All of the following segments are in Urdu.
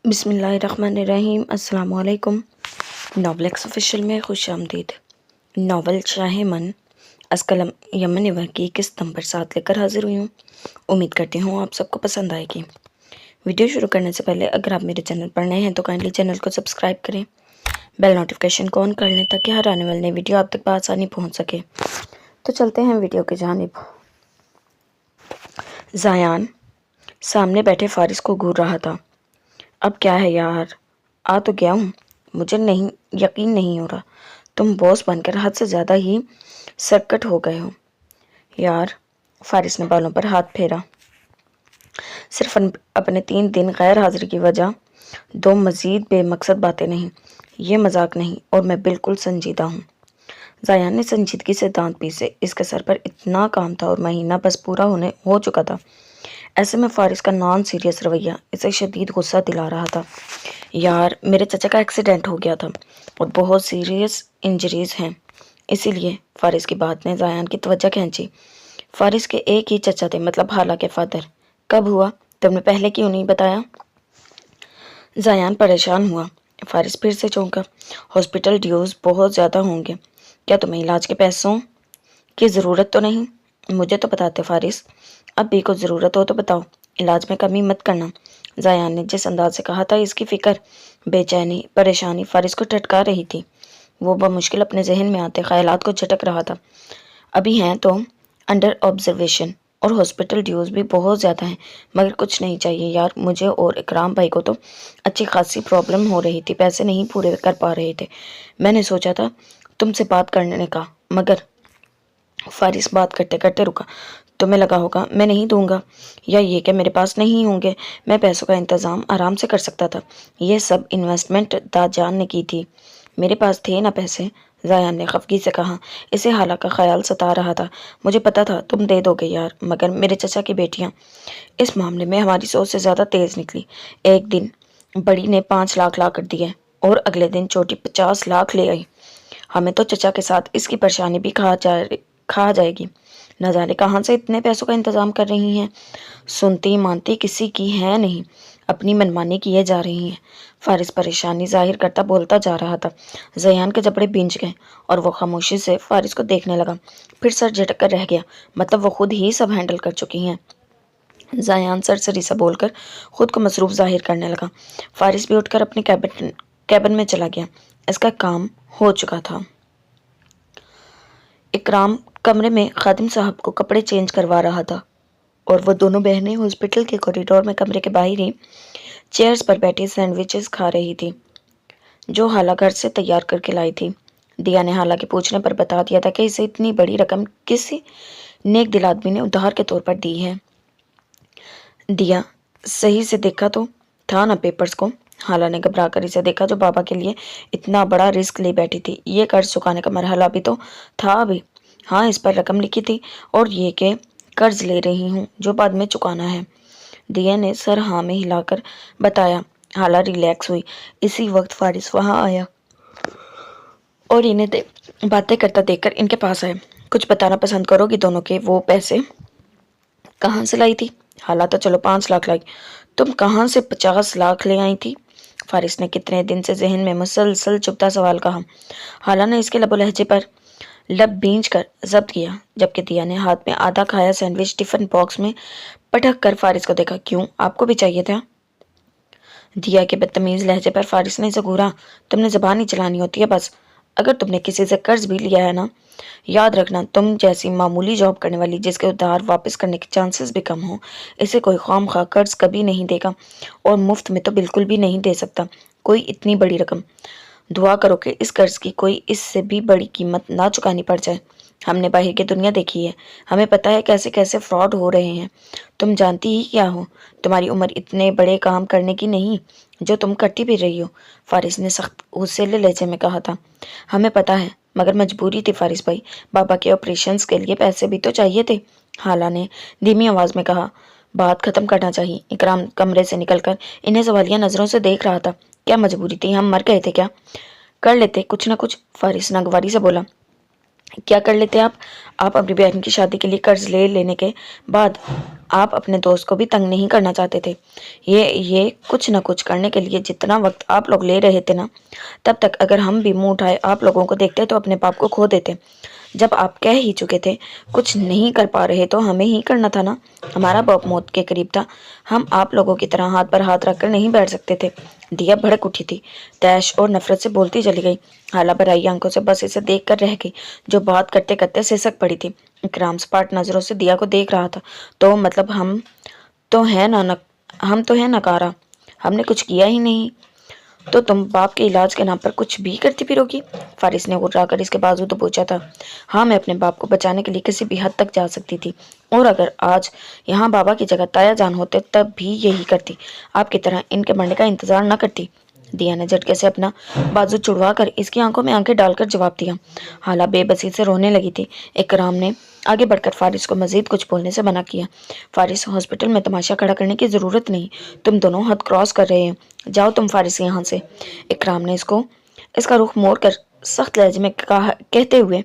بسم اللہ الرحمن الرحیم۔ السلام علیکم۔ ناول ایکس آفیشیل میں خوش آمدید۔ ناول شاہ من از قلم یمن نور کی قسط نمبر 7 لے کر حاضر ہوئی ہوں۔ امید کرتی ہوں آپ سب کو پسند آئے گی۔ ویڈیو شروع کرنے سے پہلے اگر آپ میرے چینل پر نئے ہیں تو کائنڈلی چینل کو سبسکرائب کریں، بیل نوٹیفیکیشن کو آن کر لیں تاکہ ہر آنے والے ویڈیو آپ تک بآسانی پہنچ سکے۔ تو چلتے ہیں ویڈیو کی جانب۔ زایان سامنے بیٹھے فارس کو گھور رہا تھا۔ اب کیا ہے یار، آ تو گیا ہوں، مجھے یقین نہیں ہو رہا، تم باس بن کر حد سے زیادہ ہی سرکٹ ہو گئے ہو یار۔ فارس نے بالوں پر ہاتھ پھیرا۔ صرف اپنے 3 دن غیر حاضری کی وجہ 2 مزید بے مقصد باتیں نہیں، یہ مذاق نہیں اور میں بالکل سنجیدہ ہوں۔ زایان نے سنجیدگی سے دانت پیسے، اس کے سر پر اتنا کام تھا اور مہینہ بس پورا ہو چکا تھا، ایسے میں فارس کا نان سیریس رویہ اسے شدید غصہ دلا رہا تھا۔ یار میرے چچا کا ایکسیڈنٹ ہو گیا تھا اور بہت سیریس انجریز ہیں، اسی لیے فارس کی بات نے زایان کی توجہ کھینچی۔ فارس کے ایک ہی چچا تھے، مطلب حالہ کے فادر۔ کب ہوا؟ تم نے پہلے کیوں نہیں بتایا؟ زایان پریشان ہوا۔ فارس پھر سے چونکا۔ ہاسپٹل ڈیوز بہت زیادہ ہوں گے، کیا تمہیں علاج کے پیسوں کی ضرورت تو نہیں؟ مجھے تو بتاتے فارس، اب بھی کچھ ضرورت ہو تو بتاؤ، علاج میں کمی مت کرنا۔ زایان نے جس انداز سے کہا تھا، اس کی فکر، بے چینی، پریشانی فارس کو ٹھٹکا رہی تھی۔ وہ بمشکل اپنے ذہن میں آتے خیالات کو جھٹک رہا تھا۔ ابھی ہیں تو انڈر آبزرویشن اور ہاسپٹل ڈیوز بھی بہت زیادہ ہیں، مگر کچھ نہیں چاہیے یار، مجھے اور اکرام بھائی کو تو اچھی خاصی پرابلم ہو رہی تھی، پیسے نہیں پورے کر پا رہے تھے۔ میں نے سوچا تھا تم سے بات کرنے کا، مگر فارس بات کرتے کرتے رکا۔ تمہیں لگا ہوگا میں نہیں دوں گا، یا یہ کہ میرے پاس نہیں ہوں گے، میں پیسوں کا انتظام آرام سے کر سکتا تھا، یہ سب انویسٹمنٹ داجان نے کی تھی، میرے پاس تھے نہ پیسے۔ زایان نے خفگی سے کہا، اسے حالہ کا خیال ستا رہا تھا۔ مجھے پتا تھا تم دے دو گے یار، مگر میرے چچا کی بیٹیاں اس معاملے میں ہماری سوچ سے زیادہ تیز نکلی۔ ایک دن بڑی نے 5 لاکھ لا کر دیے اور اگلے دن چھوٹی 50 لاکھ لے آئی۔ ہمیں تو چچا کے ساتھ اس کی پریشانی بھی کھا جائے گی، نہ جانے کہاں سے اتنے پیسوں کا انتظام کر رہی ہیں، سنتی مانتی کسی کی ہے نہیں، اپنی منمانی کیے جا رہی ہیں۔ فارس پریشانی ظاہر کرتا بولتا جا رہا تھا۔ زیان کے جبڑے بھینج گئے اور وہ خاموشی سے فارس کو دیکھنے لگا، پھر سر جھٹک کر رہ گیا، مطلب وہ خود ہی سب ہینڈل کر چکی ہیں۔ زیان سرسری سا بول کر خود کو مصروف ظاہر کرنے لگا۔ فارس بھی اٹھ کر اپنے کیبن میں چلا گیا، اس کا کام ہو چکا تھا۔ اکرام کمرے میں خادم صاحب کو کپڑے چینج کروا رہا تھا اور وہ دونوں بہنیں ہاسپٹل کے کوریڈور میں کمرے کے باہر ہی چیئرز پر بیٹھی سینڈوچز کھا رہی تھی جو حالہ گھر سے تیار کر کے لائی تھی۔ دیا نے حالہ کے پوچھنے پر بتا دیا تھا کہ اسے اتنی بڑی رقم کسی نیک دل آدمی نے ادھار کے طور پر دی ہے۔ دیا صحیح سے دیکھا تو تھا نا پیپرز کو؟ حالہ نے گھبرا کر اسے دیکھا جو بابا کے لیے اتنا بڑا رسک لے بیٹھی تھی۔ یہ قرض چکانے کا مرحلہ بھی تو تھا ابھی۔ ہاں اس پر رقم لکھی تھی اور یہ کہ قرض لے رہی ہوں جو بعد میں چکانا ہے۔ دیا نے سر ہاں میں ہلا کر بتایا۔ حالہ ریلیکس ہوئی۔ اسی وقت فارس وہاں آیا اور انہیں باتیں کرتا دیکھ کر ان کے پاس آئے۔ کچھ بتانا پسند کرو گی دونوں کہ وہ پیسے کہاں سے لائی تھی؟ حالہ تو چلو 5 لاکھ لائی، تم کہاں سے 50 لاکھ لے آئی تھی؟ فارس نے کتنے دن سے ذہن میں مسلسل چبھتا سوال کہا۔ حالہ نے اس کے لب و لہجے پر لب بھینچ کر ضبط کیا، جبکہ دیا نے ہاتھ میں آدھا کھایا سینڈوچ ٹفن باکس میں پٹک کر فارس کو دیکھا۔ کیوں، آپ کو بھی چاہیے تھا؟ دیا کے بدتمیز لہجے پر فارس نے اسے گھورا۔ تم نے زبان ہی چلانی ہوتی ہے بس، اگر تم نے کسی سے قرض بھی لیا ہے نا، یاد رکھنا تم جیسی معمولی جاب کرنے والی جس کے ادھار واپس کرنے کے چانسز بھی کم ہوں، اسے کوئی خواہ خواہ قرض کبھی نہیں دے گا، اور مفت میں تو بالکل بھی نہیں دے سکتا کوئی اتنی بڑی رقم۔ دعا کرو کہ اس قرض کی کوئی اس سے بھی بڑی قیمت نہ چکانی پڑ جائے۔ ہم نے باہر کی دنیا دیکھی ہے، ہمیں پتہ ہے کیسے کیسے فراڈ ہو رہے ہیں۔ تم جانتی ہی کیا ہو، تمہاری عمر اتنے بڑے کام کرنے کی نہیں جو تم کرتی بھی رہی ہو، فارس نے سخت غصیلے لہجے میں کہا تھا۔ ہمیں پتہ ہے، مگر مجبوری تھی فارس بھائی، بابا کے آپریشنز کے لیے پیسے بھی تو چاہیے تھے، حالہ نے دھیمی آواز میں کہا۔ بات ختم کرنا چاہیے۔ اکرام کمرے سے نکل کر انہیں سوالیہ نظروں سے دیکھ رہا تھا۔ کیا مجبوری تھی؟ ہم مر گئے تھے کیا؟ کر لیتے کچھ نہ کچھ، فارس ناگواری سے بولا۔ کیا کر لیتے آپ اپنی بہن کی شادی کے لیے قرض لے لینے کے بعد آپ اپنے دوست کو بھی تنگ نہیں کرنا چاہتے تھے۔ یہ کچھ نہ کچھ کرنے کے لیے جتنا وقت آپ لوگ لے رہے تھے نا، تب تک اگر ہم بھی منہ اٹھائے آپ لوگوں کو دیکھتے تو اپنے باپ کو کھو دیتے۔ جب آپ کہہ ہی چکے تھے کچھ نہیں کر پا رہے تو ہمیں ہی کرنا تھا نا۔ ہمارا باپ موت کے قریب تھا، ہم آپ لوگوں کی طرح ہاتھ پر ہاتھ رکھ کر نہیں بیٹھ سکتے تھے۔ دیا بھڑک اٹھی تھی، تیش اور نفرت سے بولتی چلی گئی۔ حالہ برائی آنکھوں سے بس اسے دیکھ کر رہ گئی، جو بات کرتے کرتے سسک پڑی تھی۔ اکرام سپاٹ نظروں سے دیا کو دیکھ رہا تھا۔ تو مطلب ہم تو ہیں نکارا، ہم نے کچھ کیا ہی نہیں تو تم باپ کے علاج کے نام پر کچھ بھی کرتی پھرو گی؟ فارس نے گھٹرا کر اس کے بازو تو پوچھا تھا۔ ہاں، میں اپنے باپ کو بچانے کے لیے کسی بھی حد تک جا سکتی تھی، اور اگر آج یہاں بابا کی جگہ تایا جان ہوتے تب بھی یہی کرتی، آپ کی طرح ان کے مرنے کا انتظار نہ کرتی۔ دیا نے جھٹکے سے اپنا بازو چڑوا کر اس کی آنکھوں میں آنکھیں ڈال کر جواب دیا۔ حالہ بے بسی سے رونے لگی تھی۔ اکرام نے آگے بڑھ کر فارس کو مزید کچھ بولنے سے منع کیا۔ فارس، ہاسپٹل میں تماشا کھڑا کرنے کی ضرورت نہیں، تم دونوں حد کراس کر رہے ہیں، جاؤ تم فارس یہاں سے۔ اکرام نے اس کا رخ موڑ کر سخت لہجے میں کہتے ہوئے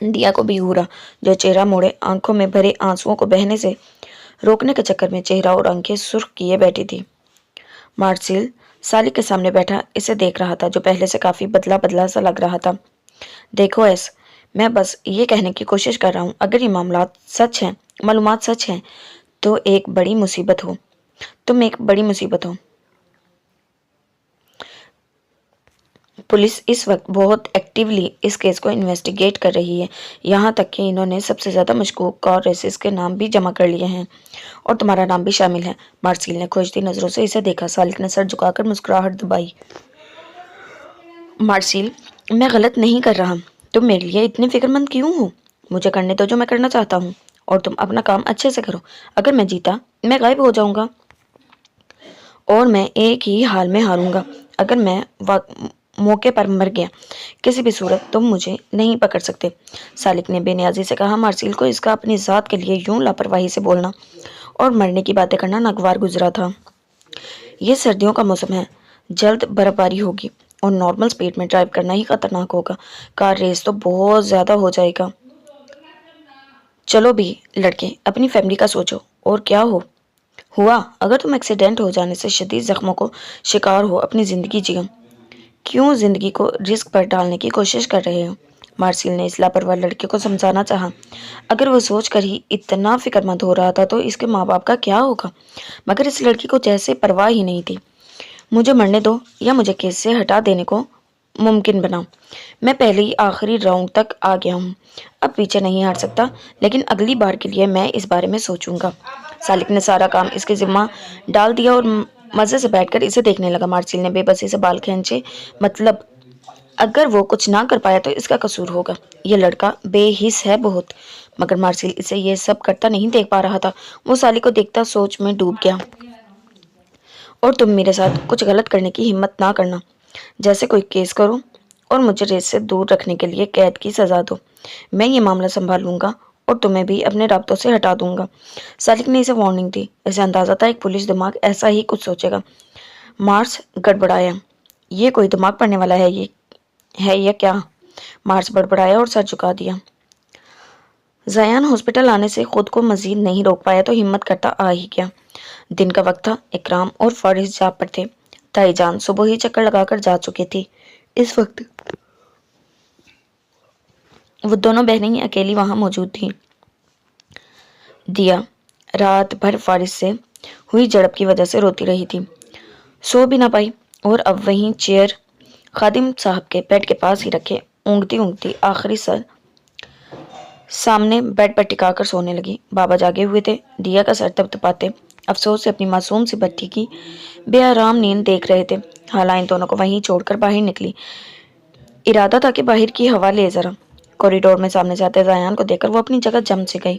دیا کو بھی گھورا، جو چہرہ موڑے آنکھوں میں بھرے آنسوؤں کو بہنے سے روکنے کے چکر میں چہرہ اور آنکھیں سرخ کیے بیٹھی تھی۔ مارسیل سالک کے سامنے بیٹھا اسے دیکھ رہا تھا، جو پہلے سے کافی بدلا بدلا سا لگ رہا تھا۔ دیکھو ایس، میں بس یہ کہنے کی کوشش کر رہا ہوں، اگر یہ معلومات سچ ہیں تو ایک بڑی مصیبت ہو، تم ایک بڑی مصیبت ہو۔ پولیس اس وقت بہت ایکٹیولی اس کیس کو انویسٹیگیٹ کر رہی ہے، یہاں تک کہ انہوں نے سب سے زیادہ مشکوک کار ریسز کے نام بھی جمع کر لیے ہیں، اور تمہارا نام بھی شامل ہے۔ مارسیل نے کھوجتی نظروں سے اسے دیکھا۔ سالک نے سر جھکا کر مسکراہٹ دبائی۔ مارسیل، میں غلط نہیں کر رہا، تم میرے لیے اتنے فکر مند کیوں ہو؟ مجھے کرنے دو جو میں کرنا چاہتا ہوں، اور تم اپنا کام اچھے سے کرو۔ اگر میں جیتا میں غائب ہو جاؤں گا، اور میں ایک ہی حال میں ہاروں گا اگر میں موقع پر مر گیا۔ کسی بھی صورت تم مجھے نہیں پکڑ سکتے۔ سالک نے بے نیازی سے کہا۔ مارسیل کو اس کا اپنی ذات کے لیے یوں لاپرواہی سے بولنا اور مرنے کی باتیں کرنا ناگوار گزرا تھا۔ یہ سردیوں کا موسم ہے، جلد برف باری ہوگی، اور نارمل سپیڈ میں ڈرائیو کرنا ہی خطرناک ہوگا، کار ریس تو بہت زیادہ ہو جائے گا۔ چلو بھی لڑکے، اپنی فیملی کا سوچو، اور کیا ہوا اگر تم ایکسیڈنٹ ہو جانے سے شدید زخموں کو شکار ہو، اپنی زندگی جیو، کیوں زندگی کو رسک پر ڈالنے کی کوشش کر رہے ہو؟ مارسیل نے اس لاپرواہ لڑکے کو سمجھانا چاہا، اگر وہ سوچ کر ہی اتنا فکر مند ہو رہا تھا تو اس کے ماں باپ کا کیا ہوگا، مگر اس لڑکی کو جیسے پرواہ ہی نہیں تھی۔ مجھے مرنے دو یا مجھے کیس سے ہٹا دینے کو ممکن بناؤ، میں پہلے ہی آخری راؤنڈ تک آ گیا ہوں، اب پیچھے نہیں ہٹ سکتا، لیکن اگلی بار کے لیے میں اس بارے میں سوچوں گا۔ سالک نے سارا کام اس کے ذمہ ڈال دیا اور مزے سے بیٹھ کر اسے دیکھنے لگا۔ مارسیل نے بے بسی سے بال کھینچے، مطلب اگر وہ کچھ نہ کر پایا تو اس کا قصور ہوگا، یہ لڑکا بے حس ہے بہت۔ مگر مارسیل اسے یہ سب کرتا نہیں دیکھ پا رہا تھا، وہ سالک کو دیکھتا سوچ میں ڈوب گیا۔ اور تم میرے ساتھ کچھ غلط کرنے کی ہمت نہ کرنا، جیسے کوئی کیس کرو اور مجھے ریس سے دور رکھنے کے لیے قید کی سزا دو، میں یہ معاملہ سنبھال لوں گا اور تمہیں بھی اپنے رابطوں سے ہٹا دوں گا۔ سالک نے اسے وارننگ دی، اسے اندازہ تھا ایک پولیس دماغ ایسا ہی کچھ سوچے گا۔ مارس گڑبڑایا، یہ کوئی دماغ پڑنے والا ہے یا کیا؟ مارس بڑبڑایا اور سر جھکا دیا۔ زیان ہاسپٹل آنے سے خود کو مزید نہیں روک پایا تو ہمت کرتا آ ہی گیا۔ دن کا وقت تھا، اکرام اور فارس جا پر تھے، تائی جان صبح ہی چکر لگا کر جا چکی تھی۔ اس وقت وہ دونوں بہنیں ہی اکیلی وہاں موجود تھیں۔ دیا رات بھر فارس سے ہوئی جھڑپ کی وجہ سے روتی رہی تھی، سو بھی نہ پائی، اور اب وہیں چیئر خادم صاحب کے بیڈ کے پاس ہی رکھے اونگتی اونگتی آخری سر سامنے بیڈ پر ٹکا کر سونے لگی۔ بابا جاگے ہوئے تھے، دیا کا سر تپتپاتے افسوس سے اپنی معصوم سی بچی کی بے آرام نیند دیکھ رہے تھے۔ حالہ ان دونوں کو وہیں چھوڑ کر باہر نکلی، ارادہ تھا کہ باہر کی ہوا لے ذرا۔ کوریڈور میں سامنے سے آتے زیان کو دیکھ کر وہ اپنی جگہ جم سے گئی،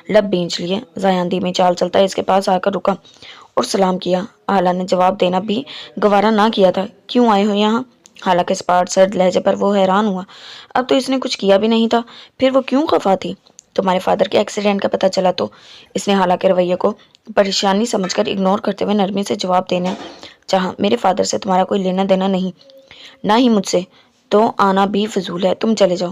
لب بھینچ لیے۔ زیان دھیمی چال چلتا اس کے پاس آ کر رکا اور سلام کیا۔ حالہ نے جواب دینا بھی گوارا نہ کیا تھا، کیوں آئے ہو یہاں؟ حالہ کے اسپاٹ سرد لہجے پر وہ حیران ہوا، اب تو اس نے کچھ کیا بھی نہیں تھا، پھر وہ کیوں خفا تھی؟ تمہارے فادر کے ایکسیڈنٹ کا پتہ چلا تو؟ اس نے حالہ کے رویے کو پریشانی سمجھ کر اگنور کرتے ہوئے نرمی سے جواب دینا چاہا، میرے فادر سے تمہارا کوئی لینا دینا نہیں، نہ ہی مجھ سے، تو آنا بھی فضول ہے، تم چلے جاؤ۔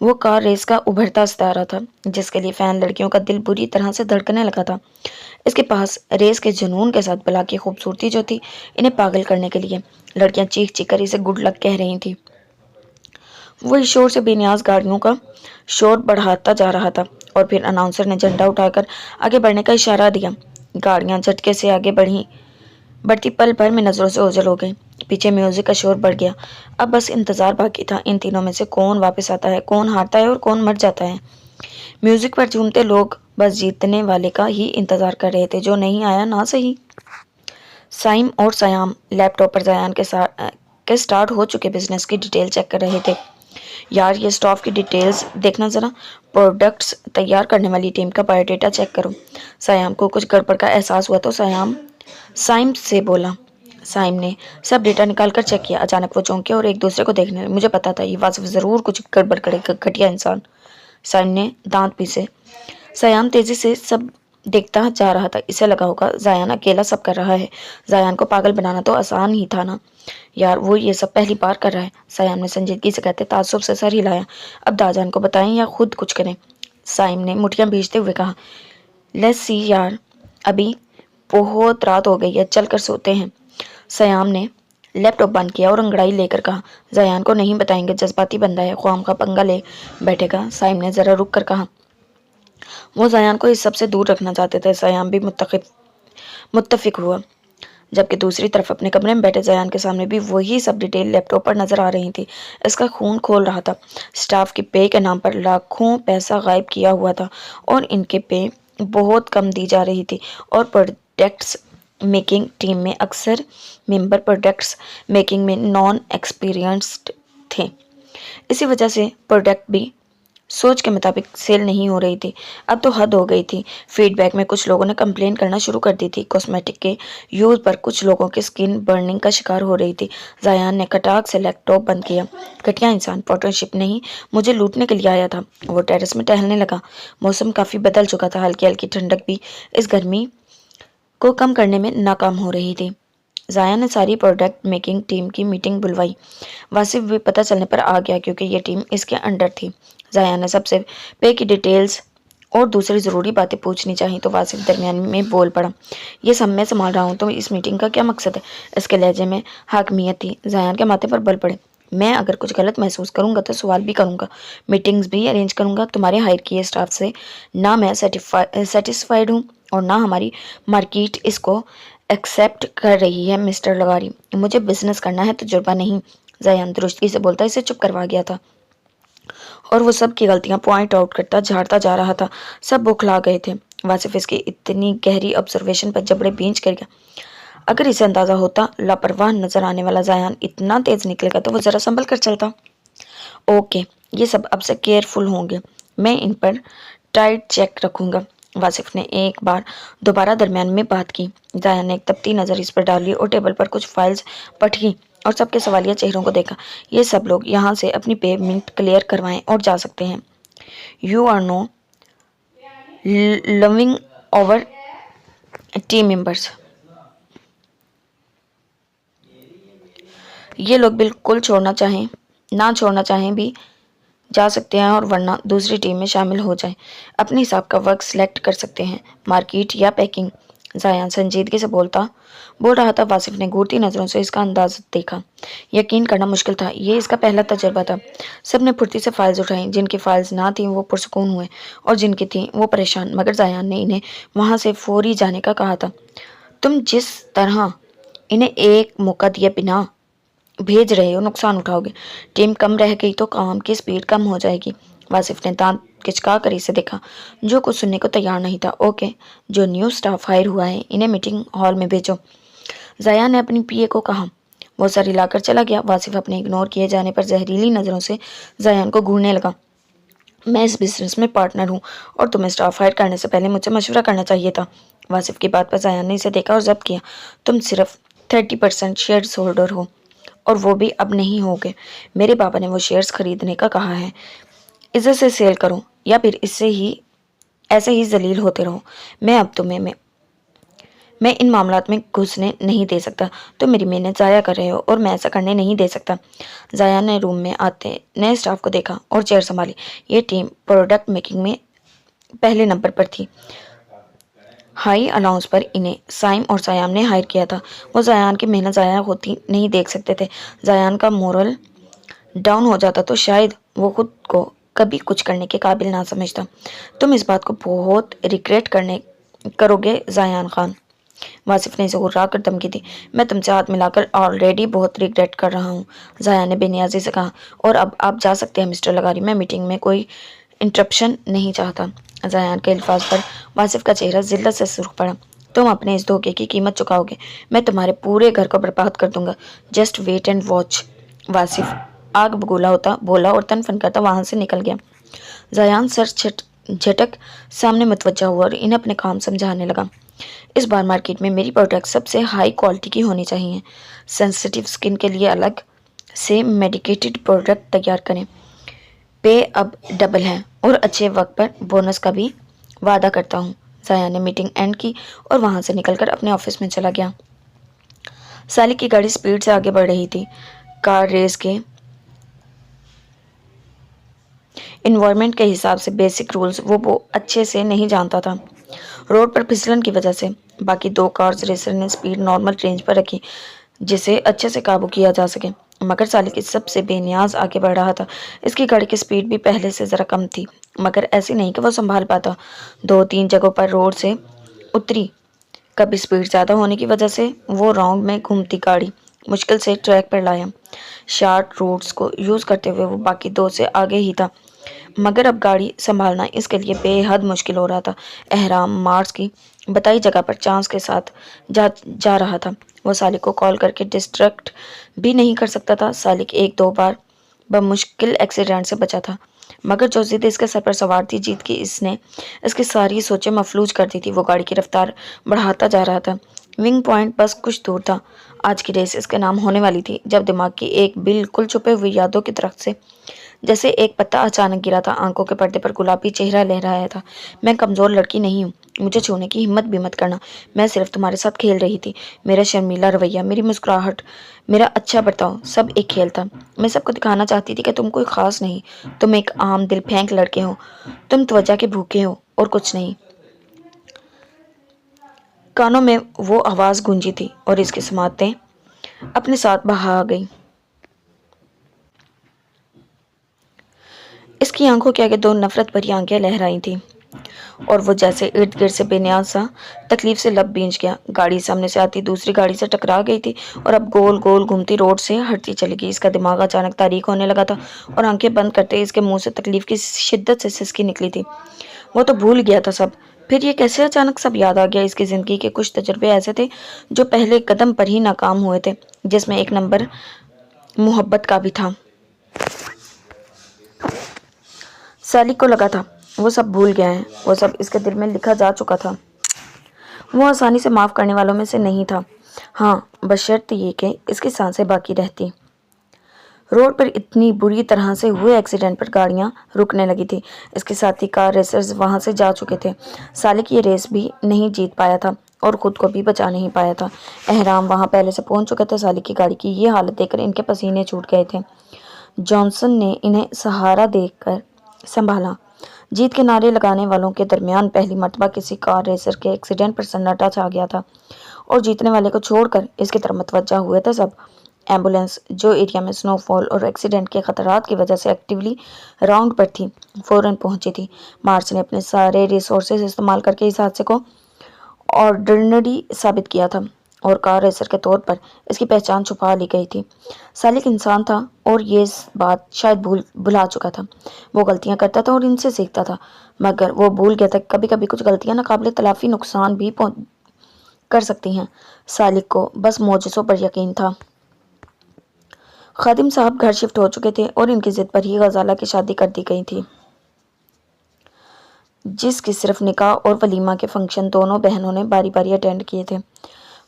وہ کار ریس کا ابھرتا ستارہ تھا جس کے لیے فین لڑکیوں کا دل بری طرح سے دھڑکنے لگا تھا۔ اس کے پاس ریس کے جنون کے ساتھ بلا کی خوبصورتی جو تھی انہیں پاگل کرنے کے لیے لڑکیاں چیخ چیخ کر اسے گڈ لک کہہ رہی تھیں۔ وہ اس شور سے بے نیاز گاڑیوں کا شور بڑھاتا جا رہا تھا اور پھر اناؤنسر نے جھنڈا اٹھا کر آگے بڑھنے کا اشارہ دیا۔ گاڑیاں جھٹکے سے آگے بڑھتی پل بھر میں نظروں سے اوجھل ہو گئی۔ پیچھے میوزک کا شور بڑھ گیا۔ اب بس انتظار باقی تھا، ان تینوں میں سے کون واپس آتا ہے، کون ہارتا ہے اور کون مر جاتا ہے۔ میوزک پر جھومتے لوگ بس جیتنے والے کا ہی انتظار کر رہے تھے، جو نہیں آیا نہ صحیح۔ سائم اور سیام لیپ ٹاپ پر زیان کے سٹارٹ ہو چکے بزنس کی ڈیٹیل چیک کر رہے تھے۔ یار یہ سٹاف کی ڈیٹیلز دیکھنا ذرا، پروڈکٹس تیار کرنے والی ٹیم کا بایو ڈیٹا چیک کرو۔ سیام کو کچھ گڑبڑ کا احساس ہوا تو سائم سے بولا۔ سائم نے سب ڈیٹا نکال کر چیک کیا۔ اچانک وہ چونکے اور ایک دوسرے کو دیکھنے لگے۔ مجھے پتا تھا یہ واصف ضرور کچھ گڑبڑ کرے گا، گھٹیا انسان۔ سائم نے دانت پیسے۔ سیام تیزی سے سب دیکھتا جا رہا تھا۔ اسے لگا ہوگا زیان اکیلا سب کر رہا ہے، زیان کو پاگل بنانا تو آسان ہی تھا نا، یار وہ یہ سب پہلی بار کر رہا ہے۔ سیام نے سنجیدگی سے کہتے تعصب سے سر ہلایا۔ اب داجان کو بتائیں یا خود کچھ کریں؟ سائم نے مٹھیاں بھیجتے ہوئے کہا۔ لیٹس سی یار، ابھی بہت رات ہو گئی ہے، چل کر سوتے ہیں۔ سیام نے لیپ ٹاپ بند کیا اور انگڑائی لے کر کہا۔ زیان کو نہیں بتائیں گے، جذباتی بندہ ہے، خواہ پنگا لے بیٹھے گا۔ سائم نے ذرا رک کر کہا۔ وہ زیان کو اس سب سے دور رکھنا چاہتے تھے۔ سیام بھی متفق ہوا، جبکہ دوسری طرف اپنے کمرے میں بیٹھے زیان کے سامنے بھی وہی سب ڈیٹیل لیپ ٹاپ پر نظر آ رہی تھی۔ اس کا خون کھول رہا تھا۔ سٹاف کی پے کے نام پر لاکھوں پیسہ غائب کیا ہوا تھا اور ان کے پے بہت کم دی جا رہی تھی، اور پروڈکٹس میکنگ ٹیم میں اکثر ممبر پروڈکٹس میکنگ میں نان ایکسپیرینسڈ تھے۔ اسی وجہ سے پروڈکٹ بھی سوچ کے مطابق سیل نہیں ہو رہی تھی۔ اب تو حد ہو گئی تھی۔ فیڈ بیک میں کچھ لوگوں نے کمپلین کرنا شروع کر دی تھی۔ کاسمیٹک کے یوز پر کچھ لوگوں کی سکن برننگ کا شکار ہو رہی تھی۔ زیان نے کٹاک سے لیپ ٹاپ بند کیا۔ گھٹیا انسان، پارٹنرشپ نہیں، مجھے لوٹنے کے لیے آیا تھا۔ وہ ٹیرس میں ٹہلنے لگا۔ موسم کافی بدل چکا تھا، ہلکی ہلکی ٹھنڈک بھی اس گرمی کو کم کرنے میں ناکام ہو رہی تھی۔ زیان نے ساری پروڈکٹ میکنگ ٹیم کی میٹنگ بلوائی۔ واصف بھی پتہ چلنے پر آ گیا کیونکہ یہ ٹیم اس کے انڈر تھی۔ زیان نے سب سے پے کی ڈیٹیلز اور دوسری ضروری باتیں پوچھنی چاہیے تو واصف درمیان میں بول پڑا۔ یہ سب میں سنبھال رہا ہوں، تو اس میٹنگ کا کیا مقصد ہے؟ اس کے لہجے میں حاکمیت تھی۔ زیان کے ماتھے پر بل پڑے۔ میں اگر کچھ غلط محسوس کروں گا تو سوال بھی کروں گا، میٹنگز بھی ارینج کروں گا۔ تمہارے ہائر کیے اسٹاف سے نہ میں سیٹسفائیڈ ہوں اور نہ ہماری مارکیٹ اس کو ایکسیپٹ کر رہی ہے۔ مسٹر لغاری، مجھے بزنس کرنا ہے، تجربہ نہیں۔ زیان درستگی سے بولتا اسے چپ کروا گیا تھا اور وہ سب کی غلطیاں پوائنٹ آؤٹ کرتا جھاڑتا جا رہا تھا۔ سب بوکھلا گئے تھے۔ واصف اس کی اتنی گہری آبزرویشن پر جبڑے بینچ کر گیا۔ اگر اسے اندازہ ہوتا لاپرواہ نظر آنے والا زیان اتنا تیز نکلے گا تو وہ ذرا سنبھل کر چلتا۔ اوکے، یہ سب اب سے کیئرفل ہوں گے، میں ان پر ٹائٹ چیک رکھوں گا۔ واصف نے ایک بار دوبارہ درمیان میں بات کی۔ زیان نے ایک تپتی نظر اس پر ڈالی اور ٹیبل پر کچھ فائلز پٹھی اور سب کے سوالیہ چہروں کو دیکھا۔ یہ سب لوگ یہاں سے اپنی پیمنٹ کلیئر کروائیں اور جا سکتے ہیں۔ You are no long over team members. یہ لوگ بالکل نہ چھوڑنا چاہیں بھی جا سکتے ہیں اور ورنہ دوسری ٹیم میں شامل ہو جائیں۔ اپنے حساب کا ورک سلیکٹ کر سکتے ہیں، مارکیٹ یا پیکنگ۔ زیان سنجیدگی سے بول رہا تھا۔ واصف نے گھورتی نظروں سے اس کا انداز دیکھا۔ یقین کرنا مشکل تھا، یہ اس کا پہلا تجربہ تھا۔ سب نے پھرتی سے فائلز اٹھائیں۔ جن کی فائلز نہ تھیں وہ پرسکون ہوئے اور جن کی تھیں وہ پریشان، مگر زیان نے انہیں وہاں سے فوری جانے کا کہا تھا۔ تم جس طرح انہیں ایک موقع دیے بنا بھیج رہے ہو نقصان اٹھاؤ گے۔ ٹیم کم رہ گئی تو کام کی سپیڈ کم ہو جائے گی۔ واصف نے دانت کچکا کر اسے دیکھا، جو کچھ سننے کو تیار نہیں تھا۔ اوکے، جو نیو سٹاف ہائر ہوا ہے انہیں میٹنگ ہال میں بھیجو، زیان نے اپنی پی اے کو کہا۔ وہ سر ہلا کر چلا گیا۔ واصف اپنے اگنور کیے جانے پر زہریلی نظروں سے زیان کو گھورنے لگا۔ میں اس بزنس میں پارٹنر ہوں اور تمہیں سٹاف ہائر کرنے سے پہلے مجھ سے مشورہ کرنا چاہیے تھا۔ واصف کی بات پر زیان نے اسے دیکھا اور ضبط کیا۔ تم صرف 30% شیئرز ہولڈر ہو اور وہ بھی اب نہیں ہوگے۔ میرے پاپا نے وہ شیئرز خریدنے کا کہا ہے۔ عزت سے سیل کرو یا پھر ایسے ہی ذلیل ہوتے رہو۔ میں اب تمہیں میں ان معاملات میں گھسنے نہیں دے سکتا. تم میری محنت ضائع کر رہے ہو اور میں ایسا کرنے نہیں دے سکتا. زیان نے روم میں آتے نئے سٹاف کو دیکھا اور چیئر سنبھالی. یہ ٹیم پروڈکٹ میکنگ میں پہلے نمبر پر تھی. ہائی الاؤنس پر انہیں سائم اور سیام نے ہائر کیا تھا. وہ زیان کی محنت ضائع ہوتی نہیں دیکھ سکتے تھے. زیان کا مورل ڈاؤن ہو جاتا تو شاید وہ خود کو کبھی کچھ کرنے کے قابل نہ سمجھتا. تم اس بات کو بہت ریگریٹ کرو گے زیان خان. واصف نے زہرا کر دھمکی دی. میں تم سے ہاتھ ملا کر آلریڈی بہت ریگریٹ کر رہا ہوں، زیان نے بے نیازی سے کہا. اور اب آپ جا سکتے ہیں مسٹر لغاری، میں میٹنگ میں کوئی انٹرپشن نہیں چاہتا. زیان کے الفاظ پر واصف کا چہرہ ذلت سے سرخ پڑا. تم اپنے اس دھوکے کی قیمت چکاؤ گے. میں تمہارے پورے گھر کو برباد کر دوں گا. Just wait and watch. Wasif آگ بگولا ہوتا بولا اور تن فن کرتا وہاں سے نکل گیا. زیان سر جھٹک سامنے متوجہ ہوا اور انہیں اپنے کام سمجھانے لگا. اس بار مارکیٹ میں میری پروڈکٹ سب سے ہائی کوالٹی کی ہونی چاہیے. سینسیٹیو سکن کے لیے الگ سے میڈیکیٹڈ پروڈکٹ تیار کریں. پے اب ڈبل ہے اور اچھے وقت پر بونس کا بھی وعدہ کرتا ہوں. زیان نے میٹنگ اینڈ کی اور وہاں سے نکل کر اپنے آفس میں چلا گیا. سالک کی گاڑی سپیڈ سے آگے بڑھ رہی تھی. کار ریس کے انوائرمنٹ کے حساب سے بیسک رولز وہ اچھے سے نہیں جانتا تھا. روڈ پر پھسلن کی وجہ سے باقی دو کارز ریسر نے سپیڈ نارمل رینج پر رکھی جسے اچھے سے قابو کیا جا سکے. مگر سالک اس سب سے بے نیاز آگے بڑھ رہا تھا. اس کی گاڑی کی سپیڈ بھی پہلے سے ذرا کم تھی مگر ایسی نہیں کہ وہ سنبھال پاتا. 2-3 جگہوں پر روڈ سے اتری. کبھی سپیڈ زیادہ ہونے کی وجہ سے وہ راؤنڈ میں گھومتی گاڑی مشکل سے ٹریک پر لایا. شارٹ روٹس کو یوز کرتے ہوئے وہ باقی دو سے آگے ہی تھا مگر اب گاڑی سنبھالنا اس کے لیے بے حد مشکل ہو رہا تھا. احرام مارس کی بتائی جگہ پر چانس کے ساتھ جا رہا تھا. وہ سالک کو کال کر کے ڈسٹریکٹ بھی نہیں کر سکتا تھا. سالک 1-2 بار بمشکل ایکسیڈنٹ سے بچا تھا مگر جو ضد اس کے سر پر سوار تھی جیت کی اس نے اس کی ساری سوچیں مفلوج کر دی تھی. وہ گاڑی کی رفتار بڑھاتا جا رہا تھا. ونگ پوائنٹ بس کچھ دور تھا. آج کی ریس اس کے نام ہونے والی تھی. جب دماغ کی ایک بالکل چھپے ہوئے یادوں کے درخت سے جیسے ایک پتا اچانک گرا تھا. آنکھوں کے پردے پر گلابی چہرہ لہرایا تھا. میں کمزور لڑکی نہیں ہوں. مجھے چھونے کی ہمت بھی مت کرنا. میں صرف تمہارے ساتھ کھیل رہی تھی. میرا شرمیلا رویہ، میری مسکراہٹ، میرا اچھا برتاؤ سب ایک کھیل تھا. میں سب کو دکھانا چاہتی تھی کہ تم کوئی خاص نہیں. تم ایک عام دل پھینک لڑکے ہو. تم توجہ کے بھوکے ہو اور کچھ نہیں. کانوں میں وہ آواز گونجی تھی اور اس کی سماعتیں اپنے ساتھ بہا گئی. اس کی آنکھوں کے آگے 2 نفرت بھری آنکھیں لہرائی تھیں اور وہ جیسے ارد گرد سے بے نیاز سا تکلیف سے لب بھیج گیا. گاڑی سامنے سے آتی دوسری گاڑی سے ٹکرا گئی تھی اور اب گول گول گھومتی روڈ سے ہٹتی چلی گئی. اس کا دماغ اچانک تاریک ہونے لگا تھا اور آنکھیں بند کرتے اس کے منہ سے تکلیف کی شدت سے سسکی نکلی تھی. وہ تو بھول گیا تھا سب. پھر یہ کیسے اچانک سب یاد آ گیا. اس کی زندگی کے کچھ تجربے ایسے تھے جو پہلے قدم پر ہی ناکام ہوئے تھے جس میں ایک نمبر محبت کا بھی تھا. سالک کو لگا تھا وہ سب بھول گیا ہے. وہ سب اس کے دل میں لکھا جا چکا تھا. وہ آسانی سے معاف کرنے والوں میں سے نہیں تھا. ہاں بشرط یہ کہ اس کی سانسیں باقی رہتی. روڈ پر اتنی بری طرح سے ہوئے ایکسیڈنٹ پر گاڑیاں رکنے لگی تھی. اس کے ساتھی کار ریسرز وہاں سے جا چکے تھے. سالک یہ ریس بھی نہیں جیت پایا تھا اور خود کو بھی بچا نہیں پایا تھا. احرام وہاں پہلے سے پہنچ چکے تھے. سالک کی گاڑی کی یہ حالت دیکھ کر ان کے پسینے چھوٹ گئے تھے. جانسن نے انہیں سہارا دے کر سنبھالا. جیت کے نعرے لگانے والوں کے درمیان پہلی مرتبہ کسی کار ریسر کے ایکسیڈنٹ پر سناٹا چھا گیا تھا اور جیتنے والے کو چھوڑ کر اس کی طرف متوجہ ہوئے تھے سب. ایمبولینس جو ایریا میں سنو فال اور ایکسیڈنٹ کے خطرات کی وجہ سے ایکٹیولی راؤنڈ پر تھی فوراً پہنچی تھی. مارس نے اپنے سارے ریسورسز استعمال کر کے اس حادثے کو آرڈنری ثابت کیا تھا اور کار ریسر کے طور پر اس کی پہچان چھپا لی گئی تھی. سالک انسان تھا اور یہ بات شاید بھلا چکا تھا. وہ غلطیاں کرتا تھا اور ان سے سیکھتا تھا مگر وہ بھول گیا تھا کہ کبھی کبھی کچھ غلطیاں ناقابل تلافی نقصان بھی کر سکتی ہیں. سالک کو بس معجزوں پر یقین تھا. خادم صاحب گھر شفٹ ہو چکے تھے اور ان کی ضد پر ہی غزالہ کی شادی کر دی گئی تھی جس کی صرف نکاح اور ولیمہ کے فنکشن دونوں بہنوں نے باری باری اٹینڈ کیے تھے.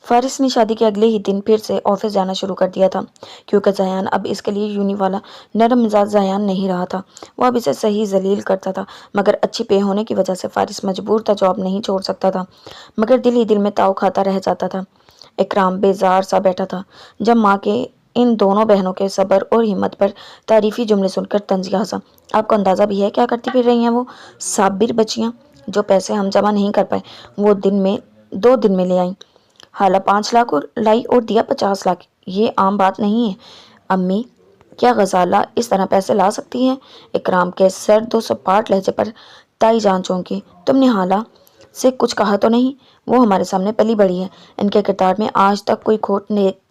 فارس نے شادی کے اگلے ہی دن پھر سے آفس جانا شروع کر دیا تھا، کیونکہ زیان اب اس کے لیے یونی والا نرم مزاج زیان نہیں رہا تھا۔ وہ اب اسے صحیح ذلیل کرتا تھا، مگر اچھی پے ہونے کی وجہ سے فارس مجبور تھا، جاب نہیں چھوڑ سکتا تھا، مگر دل ہی دل میں تاؤ کھاتا رہ جاتا تھا۔ اکرام بیزار سا بیٹھا تھا جب ماں کے ان دونوں بہنوں کے صبر اور ہمت پر تعریفی جملے سن کر طنزیہ ہنسا۔ آپ کو اندازہ بھی ہے کیا کرتی پھر رہی ہیں وہ صابر بچیاں؟ جو پیسے ہم جمع نہیں کر پائے وہ 2 دن میں لے آئیں۔ حالہ 5 لاکھ اور لائی اور دیا 50 لاکھ۔ یہ عام بات نہیں ہے امی، کیا غزالہ اس طرح پیسے لا سکتی ہے؟ اکرام کے سرد و سپاٹ لہجے پر تائی جان چونکی۔ تم نے حالہ سے کچھ کہا تو نہیں؟ وہ ہمارے سامنے پلی بڑی ہے، ان کے کردار میں آج تک کوئی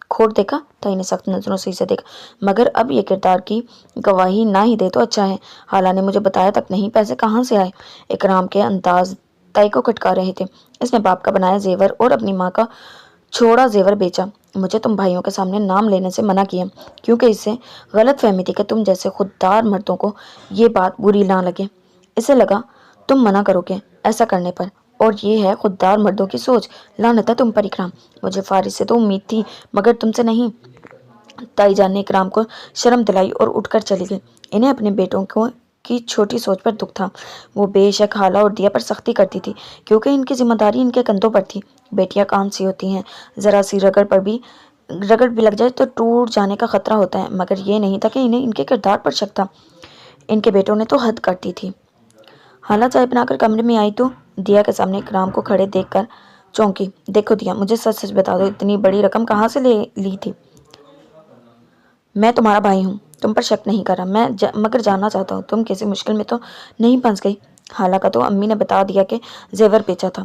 کھوٹ دیکھا؟ تائی نے سخت نظروں سے اسے دیکھا۔ مگر اب یہ کردار کی گواہی نہ ہی دے تو اچھا ہے، حالہ نے مجھے بتایا تک نہیں، پیسے کہاں سے آئے؟ اکرام کے انداز تائی کو کھٹکا رہے تھے۔ اس نے باپ کا بنایا زیور اور اپنی ماں کا چھوڑا زیور بیچا۔ مجھے تم بھائیوں کے سامنے نام لینے سے منع کیا، کیونکہ اس سے غلط فہمی تھی کہ تم جیسے خوددار مردوں کو یہ بات بری نہ لگے۔ اسے لگا تم منع کرو گے ایسا کرنے پر، اور یہ ہے خوددار مردوں کی سوچ۔ لعنت ہے تم پر اکرام، مجھے فارس سے تو امید تھی مگر تم سے نہیں۔ تائی جان نے اکرام کو شرم دلائی اور اٹھ کر چلی گئی۔ انہیں اپنے بیٹوں کی چھوٹی سوچ پر دکھ تھا۔ وہ بے شک حالہ اور دیا پر سختی کرتی تھی، کیونکہ ان کی ذمہ داری ان کے کندھوں پر تھی۔ بیٹیاں کام سی ہوتی ہیں، ذرا سی رگڑ بھی لگ جائے تو ٹوٹ جانے کا خطرہ ہوتا ہے، مگر یہ نہیں تھا کہ انہیں ان کے کردار پر شک تھا۔ ان کے بیٹوں نے تو حد کر دی تھی۔ حالہ چائے بنا کر کمرے میں آئی تو دیا کے سامنے اکرام کو کھڑے دیکھ کر چونکی۔ دیکھو دیا، مجھے سچ سچ بتا دو، اتنی بڑی رقم کہاں سے لی تھی؟ میں تمہارا بھائی ہوں، تم پر شک نہیں کر رہا، مگر جاننا چاہتا ہوں تم کسی مشکل میں تو نہیں پھنس گئی؟ حالہ کا تو امی نے بتا دیا کہ زیور بیچا تھا،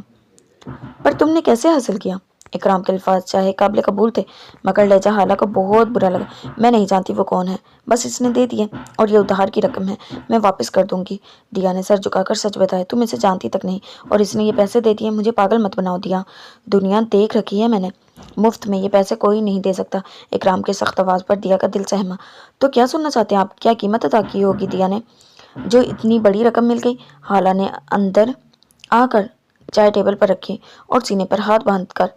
پر تم نے کیسے حاصل کیا؟ اکرام کے الفاظ چاہے قابل قبول تھے، مگر لہجہ حالہ کو بہت برا لگا۔ میں نہیں جانتی وہ کون ہے، بس اس نے دے دیے، اور یہ ادھار کی رقم ہے، میں واپس کر دوں گی۔ دیا نے سر جھکا کر سچ بتایا، تم اسے جانتی تک نہیں، اور اس نے یہ پیسے دے دیے۔ مجھے پاگل مت بناؤ دیا، دنیا دیکھ رکھی ہے میں نے، مفت میں یہ پیسے کوئی نہیں دے سکتا۔ اکرام کے سخت آواز پر دیا کا دل سہما۔ تو کیا سننا چاہتے ہیں آپ؟ کیا قیمت ادا کی ہوگی دیا نے جو اتنی بڑی رقم مل گئی؟ حالہ نے اندر آ کر چائے ٹیبل پر رکھی اور سینے پر ہاتھ باندھ کر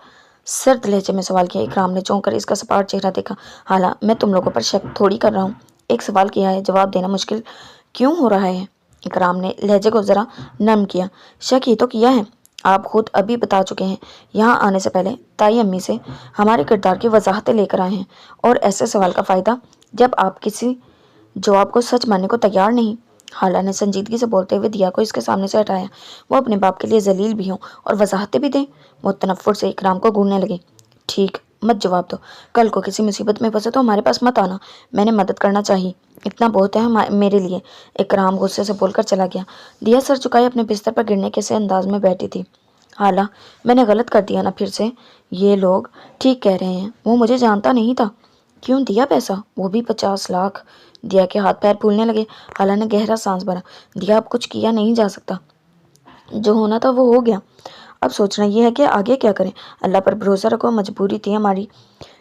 سرد لہجے میں سوال کیا۔ اکرام نے چونک کر اس کا سپاٹ چہرہ دیکھا۔ حالہ، میں تم لوگوں پر شک تھوڑی کر رہا ہوں، ایک سوال کیا ہے، جواب دینا مشکل کیوں ہو رہا ہے؟ اکرام نے لہجے کو ذرا نرم کیا۔ شک ہی تو کیا ہے، آپ خود ابھی بتا چکے ہیں۔ یہاں آنے سے پہلے تائی امی سے ہمارے کردار کی وضاحتیں لے کر آئے ہیں، اور ایسے سوال کا فائدہ جب آپ کسی جواب کو سچ ماننے کو تیار نہیں۔ حالہ نے سنجیدگی سے بولتے ہوئے دیا کو اس کے سامنے سے ہٹایا۔ وہ اپنے باپ کے لیے ذلیل بھی ہوں اور وضاحتیں بھی دیں؟ وہ تنفر سے اکرام کو گھورنے لگی۔ ٹھیک، مت جواب دو، کل کو کسی مصیبت میں پھنسے تو ہمارے پاس مت آنا، میں نے مدد کرنا چاہیے، اتنا بہت ہے میرے لیے۔ اکرام غصے سے بول کر چلا گیا۔ دیا سر چکائے اپنے بستر پر گرنے کے سے انداز میں بیٹھی تھی۔ حالہ، میں نے غلط کر دیا نا پھر سے؟ یہ لوگ ٹھیک کہہ رہے ہیں، وہ مجھے جانتا نہیں تھا۔ کیوں دیا پیسہ؟ وہ بھی 50 لاکھ؟ دیا کے ہاتھ پیر پھولنے لگے۔ حالہ نے گہرا سانس بھرا۔ دیا، اب کچھ کیا نہیں جا سکتا، جو ہونا تھا وہ ہو گیا، اب سوچنا یہ ہے کہ آگے کیا کریں۔ اللہ پر بھروسہ رکھو، مجبوری تھی ہماری،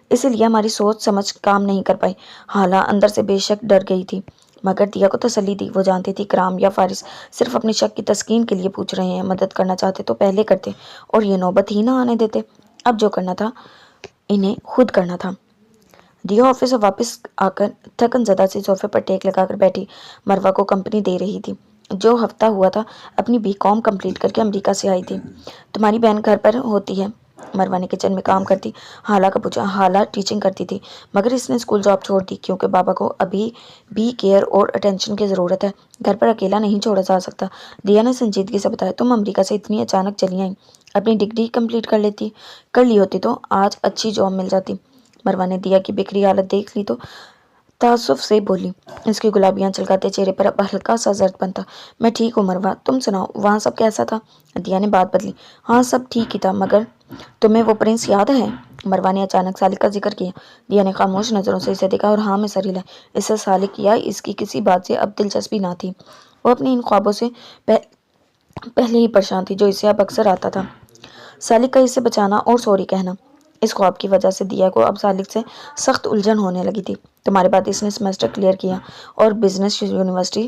اسی لیے ہماری سوچ سمجھ کام نہیں کر پائی۔ حالہ اندر سے بے شک ڈر گئی تھی، مگر دیا کو تسلی دی۔ وہ جانتی تھی اکرام یا فارس صرف اپنے شک کی تسکین کے لیے پوچھ رہے ہیں، مدد کرنا چاہتے تو پہلے کرتے اور یہ نوبت ہی نہ آنے دیتے۔ اب جو کرنا تھا انہیں خود کرنا تھا۔ دیا آفس سے واپس آ کر تھکن زدہ سی صوفے پر ٹیک لگا کر بیٹھی۔ مروہ کو کمپنی دے رہی تھی، جو ہفتہ ہوا تھا اپنی BCom کمپلیٹ کر کے امریکہ سے آئی تھی۔ تمہاری بہن گھر پر ہوتی ہے؟ مروہ نے کچن میں کام کرتی حالہ کا پوچھا۔ حالہ ٹیچنگ کرتی تھی، مگر اس نے اسکول جاب چھوڑ دی، کیونکہ بابا کو ابھی بھی کیئر اور اٹینشن کی ضرورت ہے، گھر پر اکیلا نہیں چھوڑا جا سکتا۔ دیا نے سنجیدگی سے بتایا۔ تم امریکہ سے اتنی اچانک چلی آئیں، اپنی ڈگری کمپلیٹ کر لی ہوتی تو آج اچھی جاب مل جاتی۔ مروہ نے دیا کی بکھری حالت دیکھ لی تو تعصب سے بولی۔ اس کی گلابیاں چلکاتے چہرے پر اب ہلکا سا زرد پن تھا۔ میں ٹھیک ہوں مروہ، تم سناؤ، وہاں سب کیسا تھا؟ دیا نے بات بدلی۔ ہاں سب ٹھیک ہی تھا، مگر تمہیں وہ پرنس یاد ہے؟ مروہ نے اچانک سالک کا ذکر کیا۔ دیا نے خاموش نظروں سے اسے دیکھا اور ہاں میں سر ہلائی۔ اس سے سالک یا اس کی کسی بات سے اب دلچسپی نہ تھی۔ وہ اپنی ان خوابوں سے پہلے ہی پریشان تھی جو اسے اب اکثر آتا تھا، سالک کا اسے بچانا اور سوری کہنا۔ اس خواب کی وجہ سے دیا کو اب سالک سے سخت الجھن ہونے لگی تھی۔ تمہارے بعد اس نے سیمسٹر کلیئر کیا اور بزنس یونیورسٹی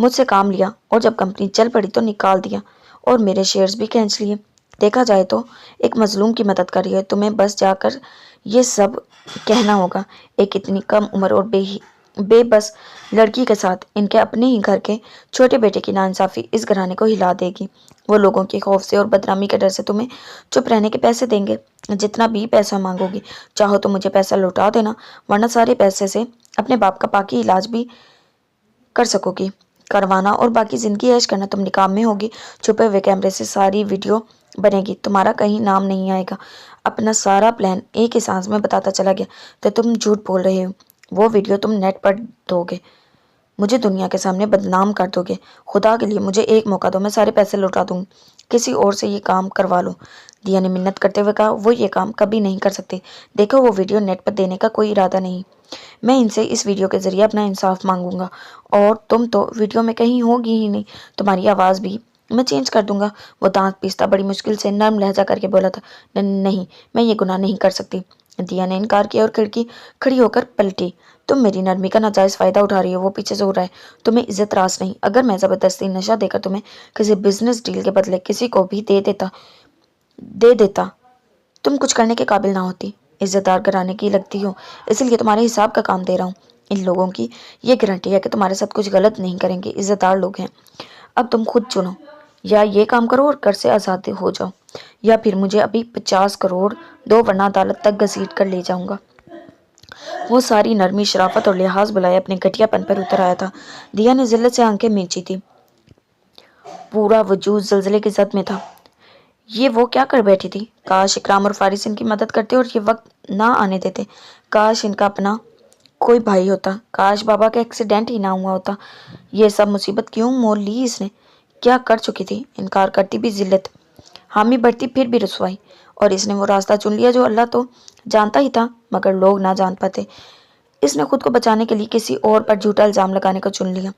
مجھ سے کام لیا اور جب کمپنی چل پڑی تو نکال دیا اور میرے شیئرز بھی کھینچ لیے۔ دیکھا جائے تو ایک مظلوم کی مدد کر رہی ہے، تمہیں بس جا کر یہ سب کہنا ہوگا۔ ایک اتنی کم عمر اور بے بس لڑکی کے ساتھ ان کے اپنے ہی گھر کے چھوٹے بیٹے کی ناانصافی اس گھرانے کو ہلا دے گی۔ وہ لوگوں کے خوف سے اور بدنامی کے ڈر سے تمہیں چپ رہنے کے پیسے دیں گے۔ جتنا بھی پیسہ مانگو گی چاہو تو مجھے پیسہ لوٹا دینا، ورنہ سارے پیسے سے اپنے باپ کا پاکی علاج بھی کر سکو گی کروانا، اور باقی زندگی عیش کرنا۔ تم نکام میں ہوگی، چھپے ہوئے کیمرے سے ساری ویڈیو بنے گی، تمہارا کہیں نام نہیں آئے گا۔ اپنا سارا پلان ایک ہی سانس میں بتاتا چلا گیا تو تم جھوٹ بول رہے ہو۔ وہ ویڈیو تم نیٹ پر دو گے، مجھے دنیا کے سامنے بدنام کر دو گے۔ خدا کے لیے مجھے ایک موقع دو، میں سارے پیسے لوٹا دوں گی، کسی اور سے یہ کام کروا لو۔ دیا نے منت کرتے ہوئے کہا، وہ یہ کام کبھی نہیں کر سکتے۔ دیکھو وہ ویڈیو نیٹ پر دینے کا کوئی ارادہ نہیں، میں ان سے اس ویڈیو کے ذریعے اپنا انصاف مانگوں گا، اور تم تو ویڈیو میں کہیں ہوگی ہی نہیں، تمہاری آواز بھی میں چینج کر دوں گا۔ وہ دانت پیستا بڑی مشکل سے نرم لہجہ کر کے بولا تھا، نہیں، میں یہ گناہ نہیں کر سکتی۔ دیا نے انکار کیا اور کھڑکی کھڑی ہو کر پلٹی۔ تم میری نرمی کا ناجائز فائدہ اٹھا رہی ہو، وہ پیچھے سے ہو رہا ہے، تمہیں عزت راس نہیں۔ اگر میں زبردستی نشہ دے کر تمہیں کسی بزنس ڈیل کے بدلے کسی کو بھی دے دیتا تم کچھ کرنے کے قابل نہ ہوتی۔ عزت دار گھرانے کی لگتی ہو، اسی لیے تمہارے حساب کا کام دے رہا ہوں۔ ان لوگوں کی یہ گارنٹی ہے کہ تمہارے ساتھ کچھ غلط نہیں کریں گے، عزت دار لوگ ہیں۔ اب تم خود چنو، یا یہ کام کرو اور کر سے آزاد ہو جاؤ، یا پھر مجھے ابھی 50 کروڑ دو ورنہ عدالت تک گھسیٹ کر لے جاؤں گا۔ وہ ساری نرمی، شرافت اور لحاظ بلائے اپنے گھٹیا پن پر اتر آیا تھا۔ دیا نے ذلت سے آنکھیں مینچی تھی، پورا وجود زلزلے کی زد میں تھا۔ یہ وہ کیا کر بیٹھی تھی؟ کاش اکرام اور فارس ان کی مدد کرتے اور یہ وقت نہ آنے دیتے، کاش ان کا اپنا کوئی بھائی ہوتا، کاش بابا کا ایکسیڈنٹ ہی نہ ہوا ہوتا۔ یہ سب مصیبت کیوں مول لی اس نے؟ کیا کر چکی تھی؟ انکار کرتی بھی ذلت، حامی بڑھتی پھر بھی رسوائی، اور اس نے وہ راستہ چن لیا جو اللہ تو جانتا ہی تھا مگر لوگ نہ جان پاتے۔ اس نے خود کو بچانے کے لیے کسی اور پر جھوٹا الزام لگانے کا چن لیا۔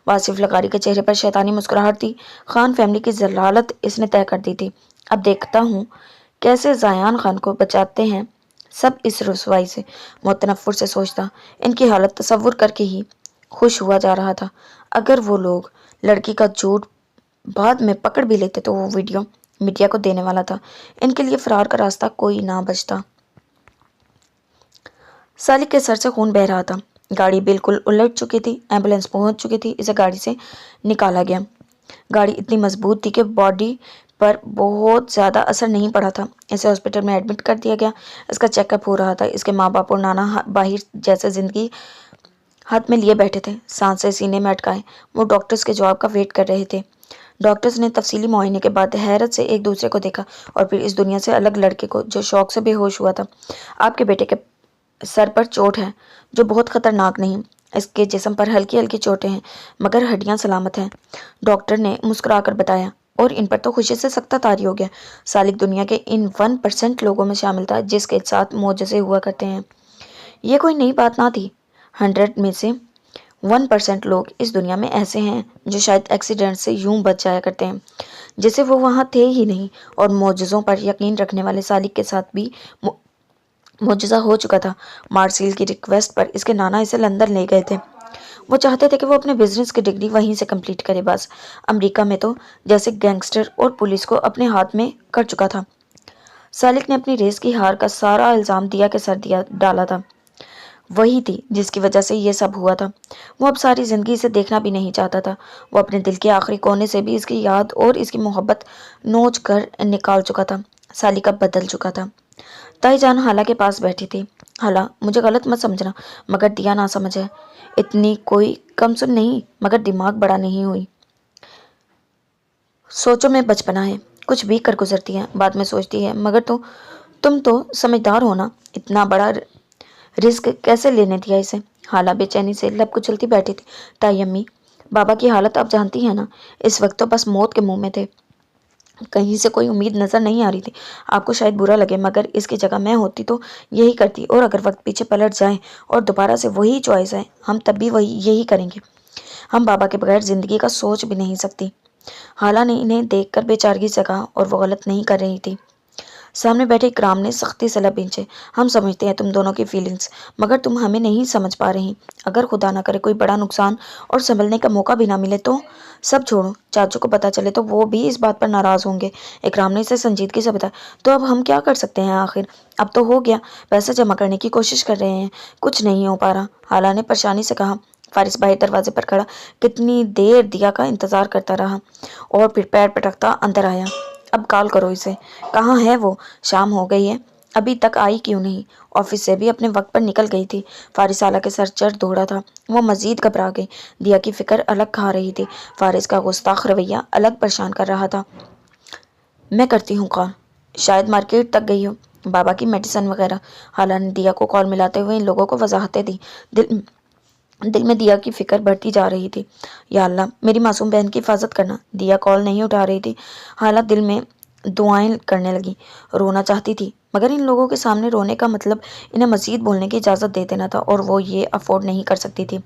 واصف لغاری کے چہرے پر شیطانی مسکراہٹ تھی۔ خان فیملی کی ضلالت اس نے طے کر دی تھی۔ اب دیکھتا ہوں کیسے زیان خان کو بچاتے ہیں سب اس رسوائی سے، وہ تنفر سے سوچتا۔ ان کی حالت تصور کر کے ہی خوش ہوا جا رہا تھا۔ اگر وہ لوگ لڑکی کا جھوٹ بعد میں پکڑ بھی لیتے تو وہ ویڈیو میڈیا کو دینے والا تھا، ان کے لیے فرار کا راستہ کوئی نہ بچتا۔ سالک کے سر سے خون بہہ رہا تھا، گاڑی بالکل الٹ چکی تھی، ایمبولینس پہنچ چکی تھی، اسے گاڑی سے نکالا گیا۔ گاڑی اتنی مضبوط تھی کہ باڈی پر بہت زیادہ اثر نہیں پڑا تھا۔ اسے ہاسپٹل میں ایڈمٹ کر دیا گیا، اس کا چیک اپ ہو رہا تھا۔ اس کے ماں باپ اور نانا باہر جیسے زندگی ہاتھ میں لیے بیٹھے تھے، سانسیں سینے میں اٹکائے، وہ ڈاکٹرز کے جواب کا ویٹ کر رہے تھے۔ ڈاکٹرز نے تفصیلی معائنے کے بعد حیرت سے ایک دوسرے کو دیکھا اور پھر اس دنیا سے الگ لڑکے کو جو شوق سے بے ہوش ہوا تھا۔ آپ کے بیٹے کے سر پر چوٹ ہے جو بہت خطرناک نہیں، اس کے جسم پر ہلکی ہلکی چوٹیں ہیں مگر ہڈیاں سلامت ہیں، ڈاکٹر نے مسکرا کر بتایا، اور ان پر تو خوشی سے سکتہ طاری ہو گیا۔ سالک دنیا کے ان 1% لوگوں میں شامل تھا جس کے ساتھ معجزے ہوا کرتے ہیں۔ یہ کوئی نئی بات نہ تھی، 100 میں سے 1% لوگ اس دنیا میں ایسے ہیں جو شاید ایکسیڈنٹ سے یوں بچ جایا کرتے ہیں جیسے وہ وہاں تھے ہی نہیں، اور معجزوں پر یقین رکھنے والے سالک کے ساتھ بھی معجزہ ہو چکا تھا۔ مارسیل کی ریکویسٹ پر اس کے نانا اسے لندن لے گئے تھے، وہ چاہتے تھے کہ وہ اپنے بزنس کی ڈگری وہیں سے کمپلیٹ کرے۔ بس امریکہ میں تو جیسے گینگسٹر اور پولیس کو اپنے ہاتھ میں کر چکا تھا۔ سالک نے اپنی ریس کی ہار کا سارا الزام دیا کے سر ڈالا تھا، وہی تھی جس کی وجہ سے یہ سب ہوا تھا۔ وہ اب ساری زندگی اسے دیکھنا بھی نہیں چاہتا تھا، وہ اپنے دل کے آخری کونے سے بھی اس کی یاد اور اس کی محبت نوچ کر نکال چکا تھا۔ سالک اب بدل چکا تھا۔ تائی جان حالہ کے پاس بیٹھی تھی۔ حالہ، مجھے غلط مت سمجھنا مگر دیا نہ سمجھ ہے، اتنی کوئی کم سن نہیں مگر دماغ بڑا نہیں ہوئی، سوچوں میں بچپنا ہے، کچھ بھی کر گزرتی ہے، بعد میں سوچتی ہے، مگر تم تو سمجھدار ہو نا، اتنا بڑا رسک کیسے لینے دیا اسے؟ حالہ بے چینی سے لب کچلتی بیٹھی تھی۔ تائی امی، بابا کی حالت آپ جانتی ہیں نا، اس وقت تو بس موت کے منہ میں تھے، کہیں سے کوئی امید نظر نہیں آ رہی تھی۔ آپ کو شاید برا لگے مگر اس کی جگہ میں ہوتی تو یہی کرتی، اور اگر وقت پیچھے پلٹ جائے اور دوبارہ سے وہی چوائس ہے، ہم تب بھی یہی کریں گے۔ ہم بابا کے بغیر زندگی کا سوچ بھی نہیں سکتی۔ حالہ نے انہیں دیکھ کر بے چارگی سے کہا، اور وہ غلط نہیں کر رہی تھی۔ سامنے بیٹھے اکرام نے سختی سے لب بھینچے۔ ہم سمجھتے ہیں تم دونوں کی فیلنگز، مگر تم ہمیں نہیں سمجھ پا رہی۔ اگر خدا نہ کرے کوئی بڑا نقصان اور سنبھلنے کا موقع بھی نہ ملے تو؟ سب چھوڑو، چاچو کو پتہ چلے تو وہ بھی اس بات پر ناراض ہوں گے۔ اکرام نے اسے سنجیدگی سے بتایا۔ تو اب ہم کیا کر سکتے ہیں آخر؟ اب تو ہو گیا، پیسے جمع کرنے کی کوشش کر رہے ہیں، کچھ نہیں ہو پا رہا، حالہ نے پریشانی سے کہا۔ فارس باہر دروازے پر کھڑا کتنی دیر دیا کا انتظار کرتا رہا اور پھر پیر پٹکتا اندر آیا۔ اب کال کرو اسے، کہاں ہے وہ؟ شام ہو گئی ہے، ابھی تک آئی کیوں نہیں؟ آفس سے بھی اپنے وقت پر نکل گئی تھی۔ فارس حالہ کے سر چڑھ دوڑا تھا، وہ مزید گھبرا گئی۔ دیا کی فکر الگ کھا رہی تھی، فارس کا گستاخ رویہ الگ پریشان کر رہا تھا۔ میں کرتی ہوں کال، شاید مارکیٹ تک گئی ہو، بابا کی میڈیسن وغیرہ۔ حالہ نے دیا کو کال ملاتے ہوئے ان لوگوں کو وضاحتیں دی۔ دل میں دیا کی فکر بڑھتی جا رہی تھی۔ یا اللہ میری معصوم بہن کی حفاظت کرنا۔ دیا کال نہیں اٹھا رہی تھی۔ حالہ دل میں دعائیں کرنے لگی، رونا چاہتی تھی مگر ان لوگوں کے سامنے رونے کا مطلب انہیں مزید بولنے کی اجازت دے دینا تھا اور وہ یہ افورڈ نہیں کر سکتی تھی۔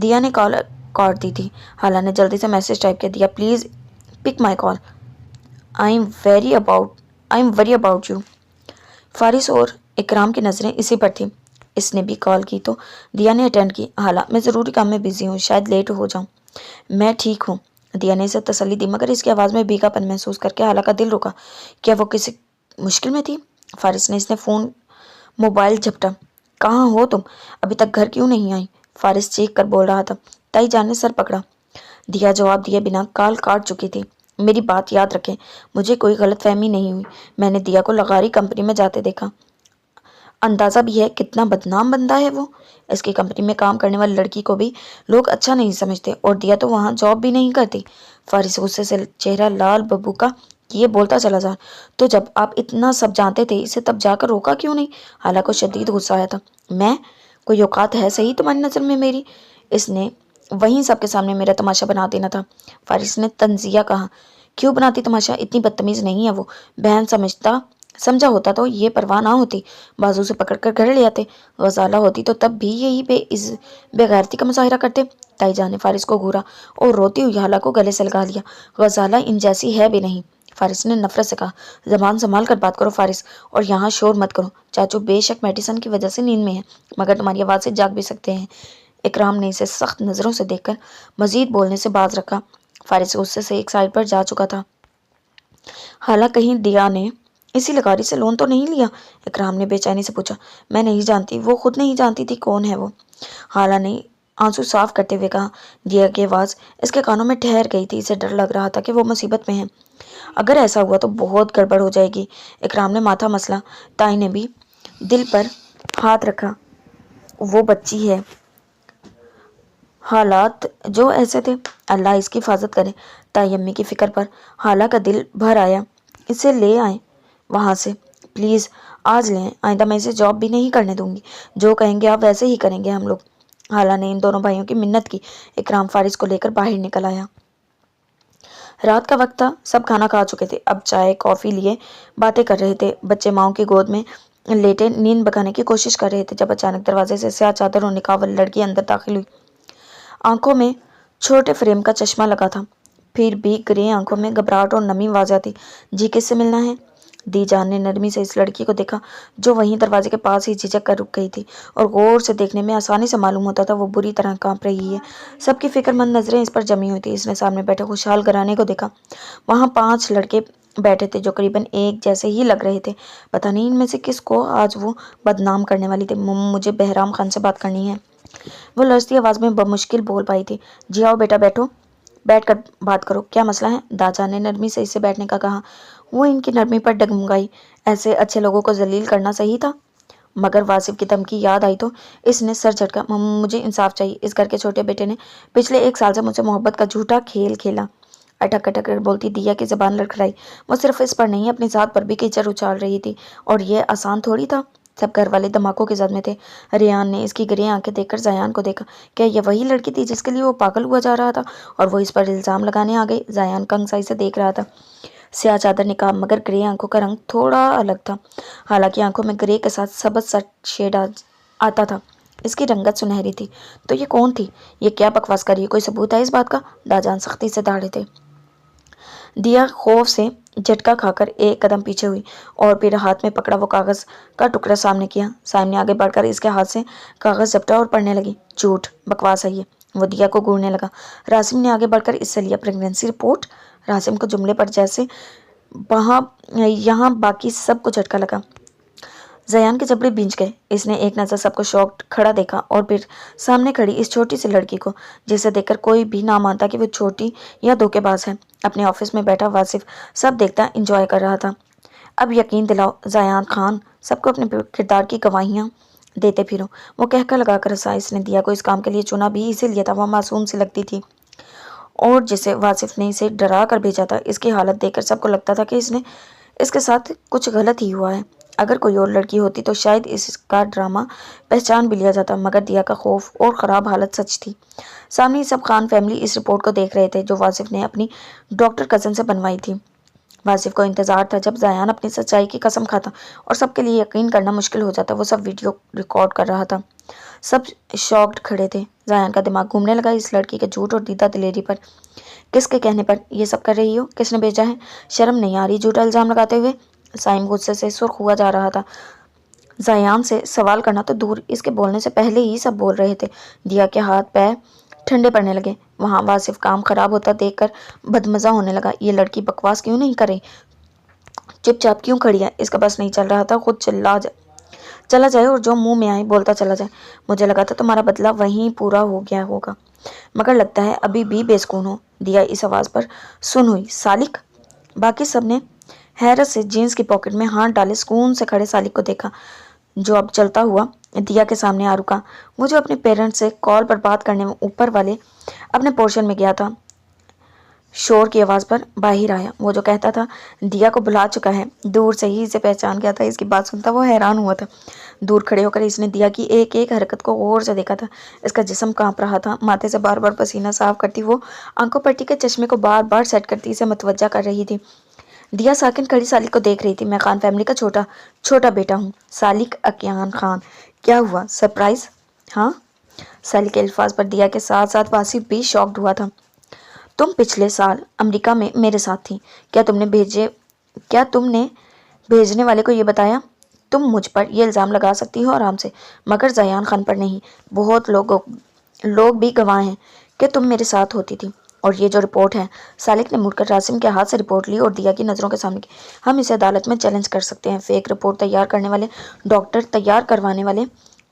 دیا نے کال کاٹ دی تھی۔ حالہ نے جلدی سے میسج ٹائپ کیا دیا، please pick my call, I am worry about you. فارس اور اکرام کی نظریں اسی پر تھیں۔ اس نے بھی کال کی تو دیا نے اٹینڈ کی۔ حالہ میں ضروری کام میں بزی ہوں، شاید لیٹ ہو جاؤں۔ میں ٹھیک ہوں، دیا نے اسے تسلی دی مگر اس کی آواز میں بھیگا پن محسوس کر کے حالہ کا دل رکا۔ کیا وہ کسی مشکل میں تھی؟ فارس نے اس نے موبائل جھپٹا۔ کہاں ہو تم؟ ابھی تک گھر کیوں نہیں آئی؟ فارس چیخ کر بول رہا تھا۔ تائی جان نے سر پکڑا۔ دیا جواب دیے بنا کال کاٹ چکی تھی۔ میری بات یاد رکھیں، مجھے کوئی غلط فہمی نہیں ہوئی، میں نے دیا کو لغاری کمپنی میں جاتے دیکھا۔ اندازہ بھی ہے کتنا بدنام بندہ ہے وہ، اس کی کمپنی میں کام کرنے والی لڑکی کو بھی لوگ اچھا نہیں سمجھتے اور دیا تو وہاں جاب بھی نہیں کرتی۔ فارس غصے سے چہرہ لال ببو کا یہ بولتا چلا جا، تو جب آپ اتنا سب جانتے تھے اسے تب جا کر روکا کیوں نہیں؟ حالہ کو شدید غصہ آیا تھا۔ میں کوئی اوقات ہے صحیح تمہاری نظر میں میری؟ اس نے وہیں سب کے سامنے میرا تماشا بنا دینا تھا۔ فارس نے تنزیہ کہا۔ کیوں بناتی تماشا؟ اتنی بدتمیز نہیں ہے وہ، بہن سمجھا ہوتا تو یہ پرواہ نہ ہوتی، بازو سے پکڑ کر گھر لے آتے، غزالہ ہوتی تو تب بھی یہی بے غیرتی کا مظاہرہ کرتے۔ تائی جان نے فارس کو گھورا اور روتی ہوئی حالہ کو گلے سے لگا لیا۔ غزالہ ان جیسی ہے بھی نہیں، فارس نے نفرت سے کہا۔ زبان سنبھال کر بات کرو فارس، اور یہاں شور مت کرو، چاچو بے شک میڈیسن کی وجہ سے نیند میں ہیں مگر تمہاری آواز سے جاگ بھی سکتے ہیں۔ اکرام نے اسے سخت نظروں سے دیکھ کر مزید بولنے سے باز رکھا۔ فارس غصے سے ایک سائڈ پر جا چکا تھا۔ حالہ کہیں دیا نے اسی لغاری سے لون تو نہیں لیا؟ اکرام نے بے چینی سے پوچھا۔ میں نہیں جانتی، وہ خود نہیں جانتی تھی کون ہے وہ، حالہ نے آنسو صاف کرتے ہوئے کہا۔ دیا کی آواز اس کے کانوں میں ٹھہر گئی تھی، اسے ڈر لگ رہا تھا کہ وہ مصیبت میں ہے۔ اگر ایسا ہوا تو بہت گڑبڑ ہو جائے گی۔ اکرام نے ماتھا مسلا۔ تائی نے بھی دل پر ہاتھ رکھا۔ وہ بچی ہے، حالات جو ایسے تھے، اللہ اس کی حفاظت کرے۔ تائی امی کی فکر پر حالہ کا دل بھر آیا۔ اسے لے آئیں وہاں سے، پلیز آج لے آئیں، آئندہ میں اسے جاب بھی نہیں کرنے دوں گی، جو کہیں گے آپ ویسے ہی کریں گے ہم لوگ۔ حالہ نے ان دونوں بھائیوں کی منت کی۔ اکرام فارس کو لے کر باہر نکل آیا۔ رات کا وقت تھا، سب کھانا کھا چکے تھے، اب چائے کافی لیے باتیں کر رہے تھے۔ بچے ماؤں کی گود میں لیٹے نیند بکانے کی کوشش کر رہے تھے جب اچانک دروازے سے سیاہ چادر اور نقاب والی لڑکی اندر داخل ہوئی۔ آنکھوں میں چھوٹے فریم کا چشمہ لگا تھا، پھر بھی گرے آنکھوں میں گھبراہٹ اور نمی واضح تھی۔ جی کس سے ملنا ہے؟ دی جان نے نرمی سے اس لڑکی کو دیکھا جو وہیں دروازے کے پاس ہی جھجک کر رک گئی تھی اور غور سے دیکھنے میں آسانی سے معلوم ہوتا تھا وہ بری طرح کانپ رہی ہے۔ سب کی فکر مند نظریں اس پر جمی ہوئی تھی۔ اس نے سامنے بیٹھے خوشحال گھرانے کو دیکھا۔ وہاں 5 لڑکے بیٹھے تھے جو قریباً ایک جیسے ہی لگ رہے تھے۔ پتہ نہیں ان میں سے کس کو آج وہ بدنام کرنے والی تھی۔ مجھے بہرام خان سے بات کرنی ہے، وہ لرزتی آواز میں بمشکل بول پائی تھی۔ جی آؤ بیٹا بیٹھو، بیٹھ کر بات کرو، کیا مسئلہ ہے؟ داجا نے نرمی سے اسے بیٹھنے کا کہا۔ وہ ان کی نرمی پر ڈگمگائی۔ ایسے اچھے لوگوں کو ذلیل کرنا صحیح تھا؟ مگر واصف کی دھمکی یاد آئی تو اس نے سر جھٹکا۔ مجھے انصاف چاہیے، اس گھر کے چھوٹے بیٹے نے پچھلے 1 سال سے مجھ سے محبت کا جھوٹا کھیل کھیلا۔ اٹک اٹک کر بولتی دیا کی زبان لڑکھڑائی۔ وہ صرف اس پر نہیں اپنی ذات پر بھی کیچڑ اچھال رہی تھی اور یہ آسان تھوڑی تھا۔ سب گھر والے دھماکوں کے زد میں تھے۔ ریان نے اس کی گرے آنکھیں دیکھ کر زیان کو دیکھا۔ کیا یہ وہی لڑکی تھی جس کے لیے وہ پاگل ہوا جا رہا تھا اور وہ اس پر الزام لگانے آ گئی؟ زیان کنگسائی سے دیکھ رہا تھا۔ سیاہ چادر نقاب مگر گرے آنکھوں کا رنگ تھوڑا الگ تھا، حالانکہ آنکھوں میں گرے کے ساتھ سبز سا شیڈ آتا تھا۔ اس کی رنگت سنہری تھی۔ تو یہ کون تھی؟ یہ کیا بکواس کر رہی ہے؟ کوئی ثبوت ہے اس بات کا؟ داجان سختی سے داڑھے تھے۔ دیا خوف سے جھٹکا کھا کر ایک قدم پیچھے ہوئی اور پھر ہاتھ میں پکڑا وہ کاغذ کا ٹکڑا سامنے کیا. سائم نے آگے بڑھ کر اس کے ہاتھ سے کاغذ جھپٹا اور پڑھنے لگی. جھوٹ، بکواس ہے یہ. وہ دیا کو گھورنے لگا. راسم نے آگے بڑھ کر اس سے لیا پریگنینسی رپورٹ. راسم کو جملے پر جیسے یہاں باقی سب کو جھٹکا لگا. زیان کے جبڑے بھینچ گئے. اس نے ایک نظر سب کو شاکڈ کھڑا دیکھا اور پھر سامنے کھڑی اس چھوٹی سی لڑکی کو جسے دیکھ کر کوئی بھی نہ مانتا کہ وہ چھوٹی یا دھوکے باز ہے. اپنے آفس میں بیٹھا واصف سب دیکھتا انجوائے کر رہا تھا. اب یقین دلاؤ زیان خان، سب کو اپنے کردار کی گواہیاں دیتے پھرو. وہ کہہ کر لگا کر ہنسا. اس نے دیا کو اس کام کے لیے چنا بھی اسی لیے تھا. وہ معصوم سی لگتی تھی اور جسے واصف نے اسے ڈرا کر بھیجا تھا. اس کی حالت دیکھ کر سب کو لگتا تھا کہ اس کے ساتھ کچھ غلط ہی ہوا ہے. اگر کوئی اور لڑکی ہوتی تو شاید اس کا ڈرامہ پہچان بھی لیا جاتا، مگر دیا کا خوف اور خراب حالت سچ تھی. سامنے سب خان فیملی اس رپورٹ کو دیکھ رہے تھے جو واصف نے اپنی ڈاکٹر کزن سے بنوائی تھی. واصف کو انتظار تھا جب زیان اپنی سچائی کی قسم کھاتا اور سب کے لیے یقین کرنا مشکل ہو جاتا. وہ سب ویڈیو ریکارڈ کر رہا تھا. سب شاکڈ کھڑے تھے. زیان کا دماغ گھومنے لگا اس لڑکی کے جھوٹ اور دیدہ دلیری پر. کس کے کہنے پر یہ سب کر رہی ہو؟ کس نے بھیجا ہے؟ شرم نہیں آ رہی جھوٹا الزام لگاتے ہوئے؟ سائم غصے سے سرخ ہوا جا رہا تھا. زیان سے سوال کرنا تو دور، اس کے بولنے سے پہلے ہی سب بول رہے تھے. دیا کے ہاتھ پیر ٹھنڈے پڑنے لگے. وہاں واصف کام خراب ہوتا دیکھ کر بدمزہ ہونے لگا. یہ لڑکی بکواس کیوں نہیں کرے؟ چپ چاپ کیوں کھڑی ہے؟ اس کا بس نہیں چل رہا تھا خود چلا جائے اور جو منہ میں آئے بولتا چلا جائے. مجھے لگا تھا تمہارا بدلہ وہیں پورا ہو گیا ہوگا، مگر لگتا ہے ابھی بھی بے سکون ہو. دیا اس آواز پر سن ہوئی. سالک؟ باقی سب نے حیرت سے جینس کی پاکٹ میں ہاتھ ڈالے سکون سے کھڑے سالک کو دیکھا جو اب چلتا ہوا دیا کے سامنے آ رکا. وہ جو اپنے پیرنٹس سے کال پر بات کرنے میں اوپر والے اپنے پورشن میں گیا تھا، شور کی آواز پر باہر آیا. وہ جو کہتا تھا دیا کو بلا چکا ہے، دور سے ہی اسے پہچان گیا تھا. اس کی بات سنتا وہ حیران ہوا تھا. دور کھڑے ہو کر اس نے دیا کی ایک ایک حرکت کو غور سے دیکھا تھا. اس کا جسم کانپ رہا تھا. ماتھے سے بار بار پسینہ صاف کرتی وہ آنکھوں پٹی کے چشمے کو بار بار سیٹ کرتی اسے متوجہ کر رہی تھی. دیا ساکن کھڑی سالک کو دیکھ رہی تھی. میں خان فیملی کا چھوٹا بیٹا ہوں، سالک اکیان خان. کیا ہوا؟ سرپرائز؟ ہاں. سالک کے الفاظ پر دیا کے ساتھ ساتھ واصف بھی شاکڈ ہوا تھا. تم پچھلے سال امریکہ میں میرے ساتھ تھی. کیا تم نے بھیجنے والے کو یہ بتایا؟ تم مجھ پر یہ الزام لگا سکتی ہو آرام سے، مگر زیان خان پر نہیں. بہت لوگ بھی گواہ ہیں کہ تم میرے ساتھ ہوتی تھی. اور یہ جو رپورٹ ہے، سالک نے مڑ کر راسم کے ہاتھ سے رپورٹ لی اور دیا کی نظروں کے سامنے کی. ہم اسے عدالت میں چیلنج کر سکتے ہیں. فیک رپورٹ تیار کرنے والے، ڈاکٹر تیار کروانے والے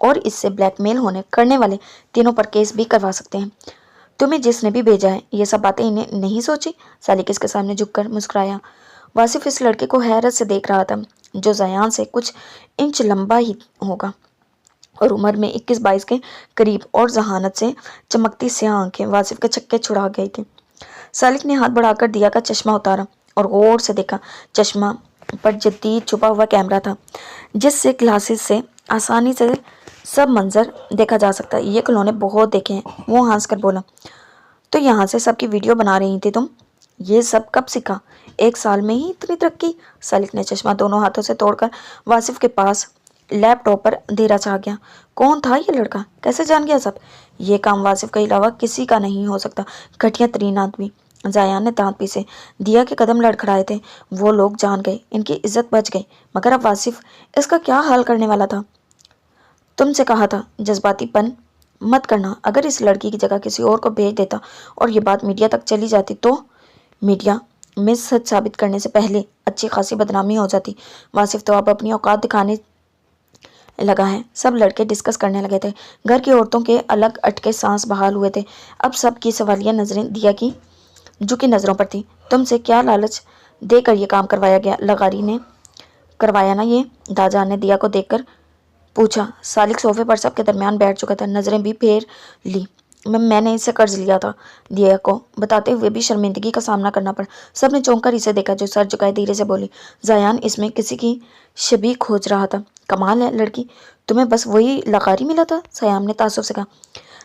اور اس سے بلیک میل کرنے والے تینوں پر کیس بھی کروا سکتے ہیں. تمہیں جس نے بھی بھیجا ہے یہ سب باتیں انہیں نہیں سوچی؟ سالک اس کے سامنے جھک کر مسکرایا. واصف اس لڑکے کو حیرت سے دیکھ رہا تھا جو زیان سے کچھ انچ لمبا ہی ہوگا اور عمر میں 21-22 کے قریب، اور ذہانت سے چمکتی سیاہ آنکھیں واصف کے چھکے چھڑا گئی تھی. سالک نے ہاتھ بڑھا کر دیا کا چشمہ اتارا اور غور سے دیکھا. چشمہ پر جدید چھپا ہوا کیمرہ تھا جس سے گلاسز سے آسانی سے سب منظر دیکھا جا سکتا. یہ کھلونے بہت دیکھے ہیں. وہ ہنس کر بولا. تو یہاں سے سب کی ویڈیو بنا رہی تھی تم؟ یہ سب کب سیکھا؟ 1 سال میں ہی اتنی ترقی؟ سالک نے چشمہ دونوں ہاتھوں سے توڑ کر واصف کے پاس لیپ ٹاپ پر اندھیرا چھا گیا. کون تھا یہ لڑکا؟ کیسے جان گیا سب؟ یہ کام واصف کے علاوہ کسی کا نہیں ہو سکتا. گھٹیا ترین آدمی. زیان نے دانت پیسے. دیا کے قدم لڑکھڑائے تھے. وہ لوگ جان گئے، ان کی عزت بچ گئی، مگر اب واصف اس کا کیا حال کرنے والا تھا؟ تم سے کہا تھا جذباتی پن مت کرنا. اگر اس لڑکی کی جگہ کسی اور کو بھیج دیتا اور یہ بات میڈیا تک چلی جاتی تو میڈیا میں سچ ثابت کرنے سے پہلے اچھی خاصی بدنامی ہو جاتی. واصف تو اب اپنی اوقات دکھانے لگا ہے. سب لڑکے ڈسکس کرنے لگے تھے. گھر کی عورتوں کے الگ اٹکے سانس بحال ہوئے تھے. اب سب کی سوالیہ نظریں دیا کی جھکی نظروں پر تھی. تم سے کیا لالچ دے کر یہ کام کروایا گیا؟ لغاری نے کروایا نا یہ؟ داجان نے دیا کو دیکھ کر پوچھا. سالک صوفے پر سب کے درمیان بیٹھ چکا تھا. نظریں بھی پھیر لی. میں نے اس سے قرض لیا تھا. دیا کو بتاتے ہوئے بھی شرمندگی کا سامنا کرنا پڑا. سب نے چونک کر اسے دیکھا جو سر جھکائے دھیرے سے بولی. زیان اس میں کسی کی شبیہ کھوج رہا تھا. کمال ہے لڑکی، تمہیں بس وہی لغاری ملا تھا؟ سیام نے تعصب سے کہا.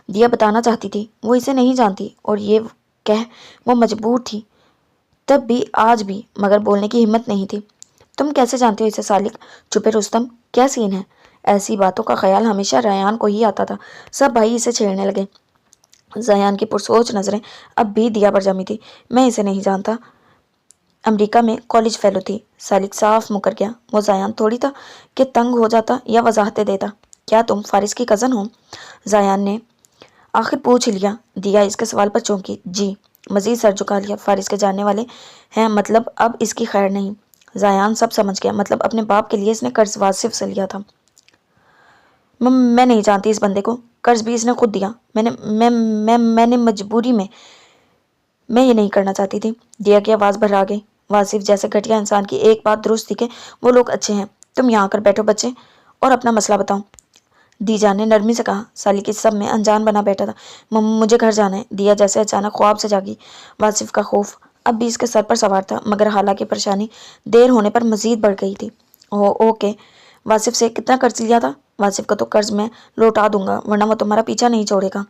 دیا بتانا چاہتی تھی وہ اسے نہیں جانتی اور یہ وہ مجبور تھی تب بھی آج بھی، مگر بولنے کی ہمت نہیں تھی. تم کیسے جانتے ہو اسے؟ سالک چھپے رستم. کیا سین ہے؟ ایسی باتوں کا خیال ہمیشہ ریان کو ہی آتا تھا. سب بھائی اسے چھیڑنے لگے. زیان کی پرسوچ نظریں اب بھی دیا پر جمی تھی. میں اسے نہیں جانتا. امریکہ میں کالج فیلو تھی۔ سالک صاف مکر گیا۔ وہ زیان تھوڑی تھا کہ تنگ ہو جاتا یا وضاحتیں دیتا۔ کیا تم فارس کی کزن ہو؟ زیان نے آخر پوچھ لیا۔ دیا اس کے سوال پر چونکی۔ جی۔ مزید سر جھکا لیا۔ فارس کے جاننے والے ہیں، مطلب اب اس کی خیر نہیں۔ زیان سب سمجھ گیا، مطلب اپنے باپ کے لیے اس نے قرض واصف سے لیا تھا۔ میں نہیں جانتی اس بندے کو، قرض بھی اس نے خود دیا۔ میں نے مجبوری میں یہ نہیں کرنا چاہتی تھی۔ دیا کی آواز بھر آ گئی۔ واصف جیسے گھٹیا انسان کی ایک بات درست تھی کہ وہ لوگ اچھے ہیں۔ تم یہاں آ کر بیٹھو بچے اور اپنا مسئلہ بتاؤ۔ دی جان نے نرمی سے کہا۔ سالک اس سب میں انجان بنا بیٹھا تھا۔ مجھے گھر جانا ہے۔ دیا جیسے اچانک خواب سے جاگی۔ واصف کا خوف اب بھی اس کے سر پر سوار تھا، مگر حالانکہ پریشانی دیر ہونے پر مزید بڑھ گئی تھی۔ اوکے۔ واصف سے کتنا قرض لیا تھا؟ واصف کا تو قرض میں لوٹا دوں گا، ورنہ وہ تمہارا پیچھا نہیں چھوڑے گا۔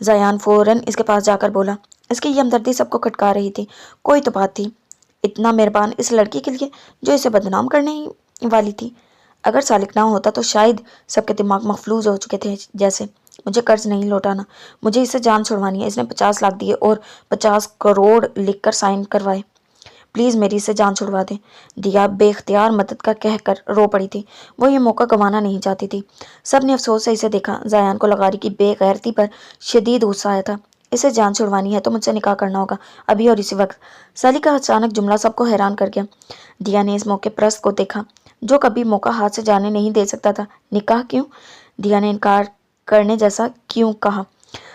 زیان فوراً اس کے پاس جا کر بولا۔ اس کی یہ ہمدردی سب کو کھٹکا رہی تھی۔ کوئی تو بات تھی، اتنا مہربان اس لڑکی کے لیے جو اسے بدنام کرنے ہی والی تھی۔ اگر سالک نہ ہوتا تو شاید سب کے دماغ مفلوج ہو چکے تھے جیسے۔ مجھے قرض نہیں لوٹانا، مجھے اس سے جان چھڑوانی ہے۔ اس نے 50 لاکھ دیے اور 50 کروڑ لکھ کر سائن کروائے۔ پلیز میری اس سے جان چھڑوا دیں۔ دیا بے اختیار مدد کا کہہ کر رو پڑی تھی۔ وہ یہ موقع گنوانا نہیں چاہتی تھی۔ سب نے افسوس سے اسے دیکھا۔ زیان کو لغاری کی بے غیرتی پر شدید غصہ آیا تھا۔ اسے جان چھڑوانی ہے تو مجھ سے نکاح کرنا ہوگا، ابھی اور اسی وقت۔ سالک کا اچانک جملہ سب کو حیران کر گیا۔ دیا نے اس موقع پرست کو دیکھا جو کبھی موقع ہاتھ سے جانے نہیں دے سکتا تھا۔ نکاح کیوں؟ دیا نے انکار کرنے جیسا کیوں کہا۔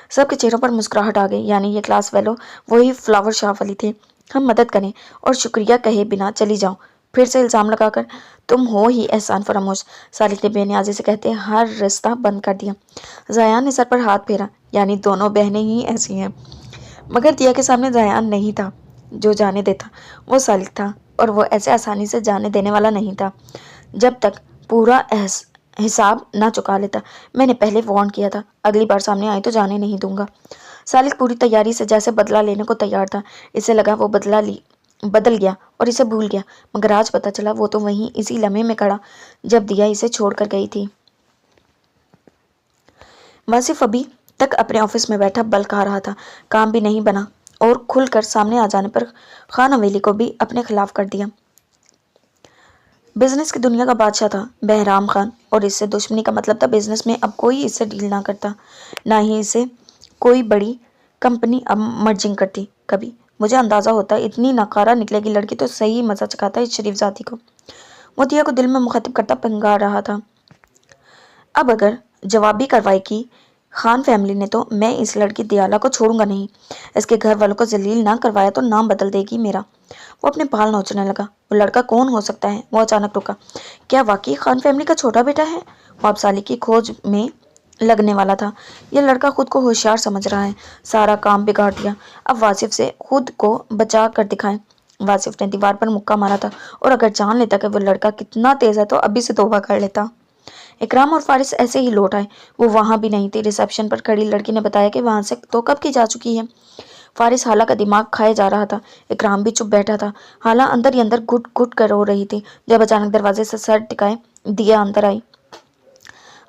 سب کے چہروں پر مسکراہٹ آ گئی۔ یعنی یہ کلاس فیلو وہی فلاور شاپ والی تھی۔ ہم مدد کریں اور شکریہ کہے بنا چلی جاؤ، پھر سے الزام لگا کر تم ہو ہی احسان فراموش۔ سالک نے بے نیازی سے کہتے ہر رستہ بند کر دیا۔ زیان نے سر پر ہاتھ پھیرا۔ یعنی دونوں بہنیں ہی ایسی ہیں۔ مگر دیا کے سامنے زیان نہیں تھا جو جانے دیتا، وہ سالک تھا، اور وہ ایسے آسانی سے جانے دینے والا نہیں تھا جب تک پورا حساب نہ چکا لیتا۔ میں نے پہلے وارن کیا تھا، اگلی بار سامنے آئی تو جانے نہیں دوں گا۔ سالک پوری تیاری سے جیسے بدلہ لینے کو تیار تھا۔ اسے لگا وہ بدل گیا اور اسے بھول گیا، مگر آج پتہ چلا وہ تو وہیں اسی لمحے میں کھڑا جب دیا اسے چھوڑ کر گئی تھی۔ واصف ابھی تک اپنے آفس میں بیٹھا بل کھا رہا تھا۔ کام بھی نہیں بنا اور کھل کر سامنے آ جانے پر خان حویلی کو بھی اپنے خلاف کر دیا۔ بزنس کی دنیا کا بادشاہ تھا بہرام خان، اور اس سے دشمنی کا مطلب تھا بزنس میں اب کوئی اس سے ڈیل نہ کرتا، نہ ہی اسے کوئی بڑی کمپنی اب مرجنگ کرتی کبھی۔ مجھے اندازہ ہوتا ہے اتنی ناکارہ نکلے گی لڑکی تو صحیح مزہ چکھاتا اس شریف ذاتی کو۔ وہ دیا کو دل میں مخاطب کرتا پنگار رہا تھا۔ اب اگر جوابی کارروائی کی خان فیملی نے تو میں اس لڑکی دیالہ کو چھوڑوں گا نہیں۔ اس کے گھر والوں کو ذلیل نہ کروایا تو نام بدل دے گی میرا۔ وہ اپنے بال نوچنے لگا۔ وہ لڑکا کون ہو سکتا ہے؟ وہ اچانک رکا۔ کیا واقعی خان فیملی کا چھوٹا بیٹا ہے؟ وہ اب سالک کی کھوج میں لگنے والا تھا۔ یہ لڑکا خود کو ہوشیار سمجھ رہا ہے، سارا کام بگاڑ دیا، اب واصف سے خود کو بچا کر دکھائے۔ واصف نے دیوار پر مکہ مارا تھا، اور اگر جان لیتا کہ وہ لڑکا کتنا تیز ہے تو ابھی سے توبہ کر لیتا۔ اکرام اور فارس ایسے ہی لوٹ آئے۔ وہ وہاں بھی نہیں تھی۔ ریسیپشن پر کھڑی لڑکی نے بتایا کہ وہاں سے تو کب کی جا چکی ہے۔ فارس حالہ کا دماغ کھائے جا رہا تھا۔ اکرام بھی چپ بیٹھا تھا۔ حالہ اندر ہی اندر گھٹ گھٹ کر رو رہی تھی جب اچانک دروازے سے سر ٹکائے دیا اندر آئی۔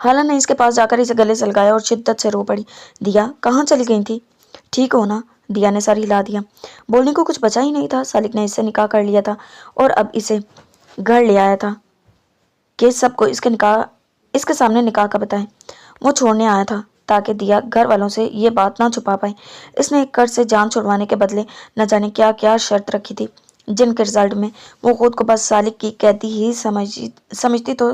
حالہ نے اس کے پاس جا کر اسے گلے سے لگایا اور شدت سے رو پڑی۔ دیا کہاں چلی گئی تھی؟ ٹھیک ہو نا؟ دیا نے سر ہلا دیا۔ بولنے کو کچھ بچا ہی نہیں تھا۔ سالک نے اس سے نکاح کر لیا تھا اور اب اسے گھر لے آیا تھا کہ سب کو اس کے سامنے نکاح کا بتائے۔ وہ چھوڑنے آیا تھا تاکہ دیا گھر والوں سے یہ بات نہ چھپا پائے۔ اس نے ایک قرض سے جان چھڑوانے کے بدلے نہ جانے کیا کیا شرط رکھی تھی، جن کے رزلٹ میں وہ خود کو بس سالک کی قیدی ہی سمجھتی تو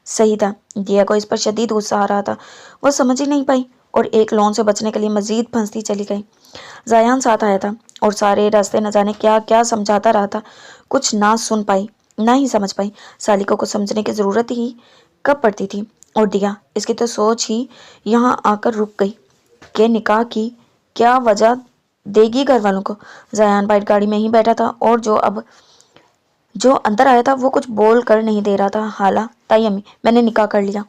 صحیح تھا۔ دیا کو اس پر شدید غصہ آ رہا تھا۔ وہ سمجھ ہی نہیں پائی اور ایک لون سے بچنے کے لیے مزید پھنستی چلی گئی۔ زیان ساتھ آیا تھا اور سارے راستے نہ جانے کیا کیا سمجھاتا رہا تھا، کچھ نہ سن پائی نہ ہی سمجھ پائی۔ سالکوں کو سمجھنے کی ضرورت ہی کب پڑتی تھی، اور دیا اس کی تو سوچ ہی یہاں آ کر رک گئی کہ نکاح کی کیا وجہ دے گی گھر والوں کو۔ زیان بائٹ گاڑی میں ہی بیٹھا تھا اور جو اندر آیا تھا وہ کچھ بول کر نہیں دے رہا تھا۔ حالہ تائی امی میں نے نکاح کر لیا،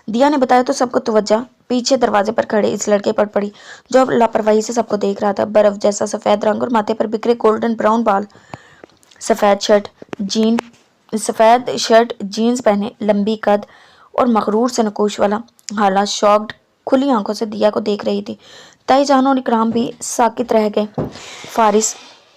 دیا نے بتایا تو سب کو توجہ پیچھے دروازے پر کھڑے اس لڑکے پر پڑی جو اب لاپرواہی سے سب کو دیکھ رہا تھا۔ برف جیسا سفید رنگ اور ماتھے پر بکھرے گولڈن براؤن بال، سفید شرٹ جینز پہنے، لمبی قد اور مغرور سے نقوش والا۔ حالہ شاکڈ کھلی آنکھوں سے دیا کو دیکھ رہی تھی۔ تائی جان اور اکرام بھی ساکت رہ گئے۔ فارس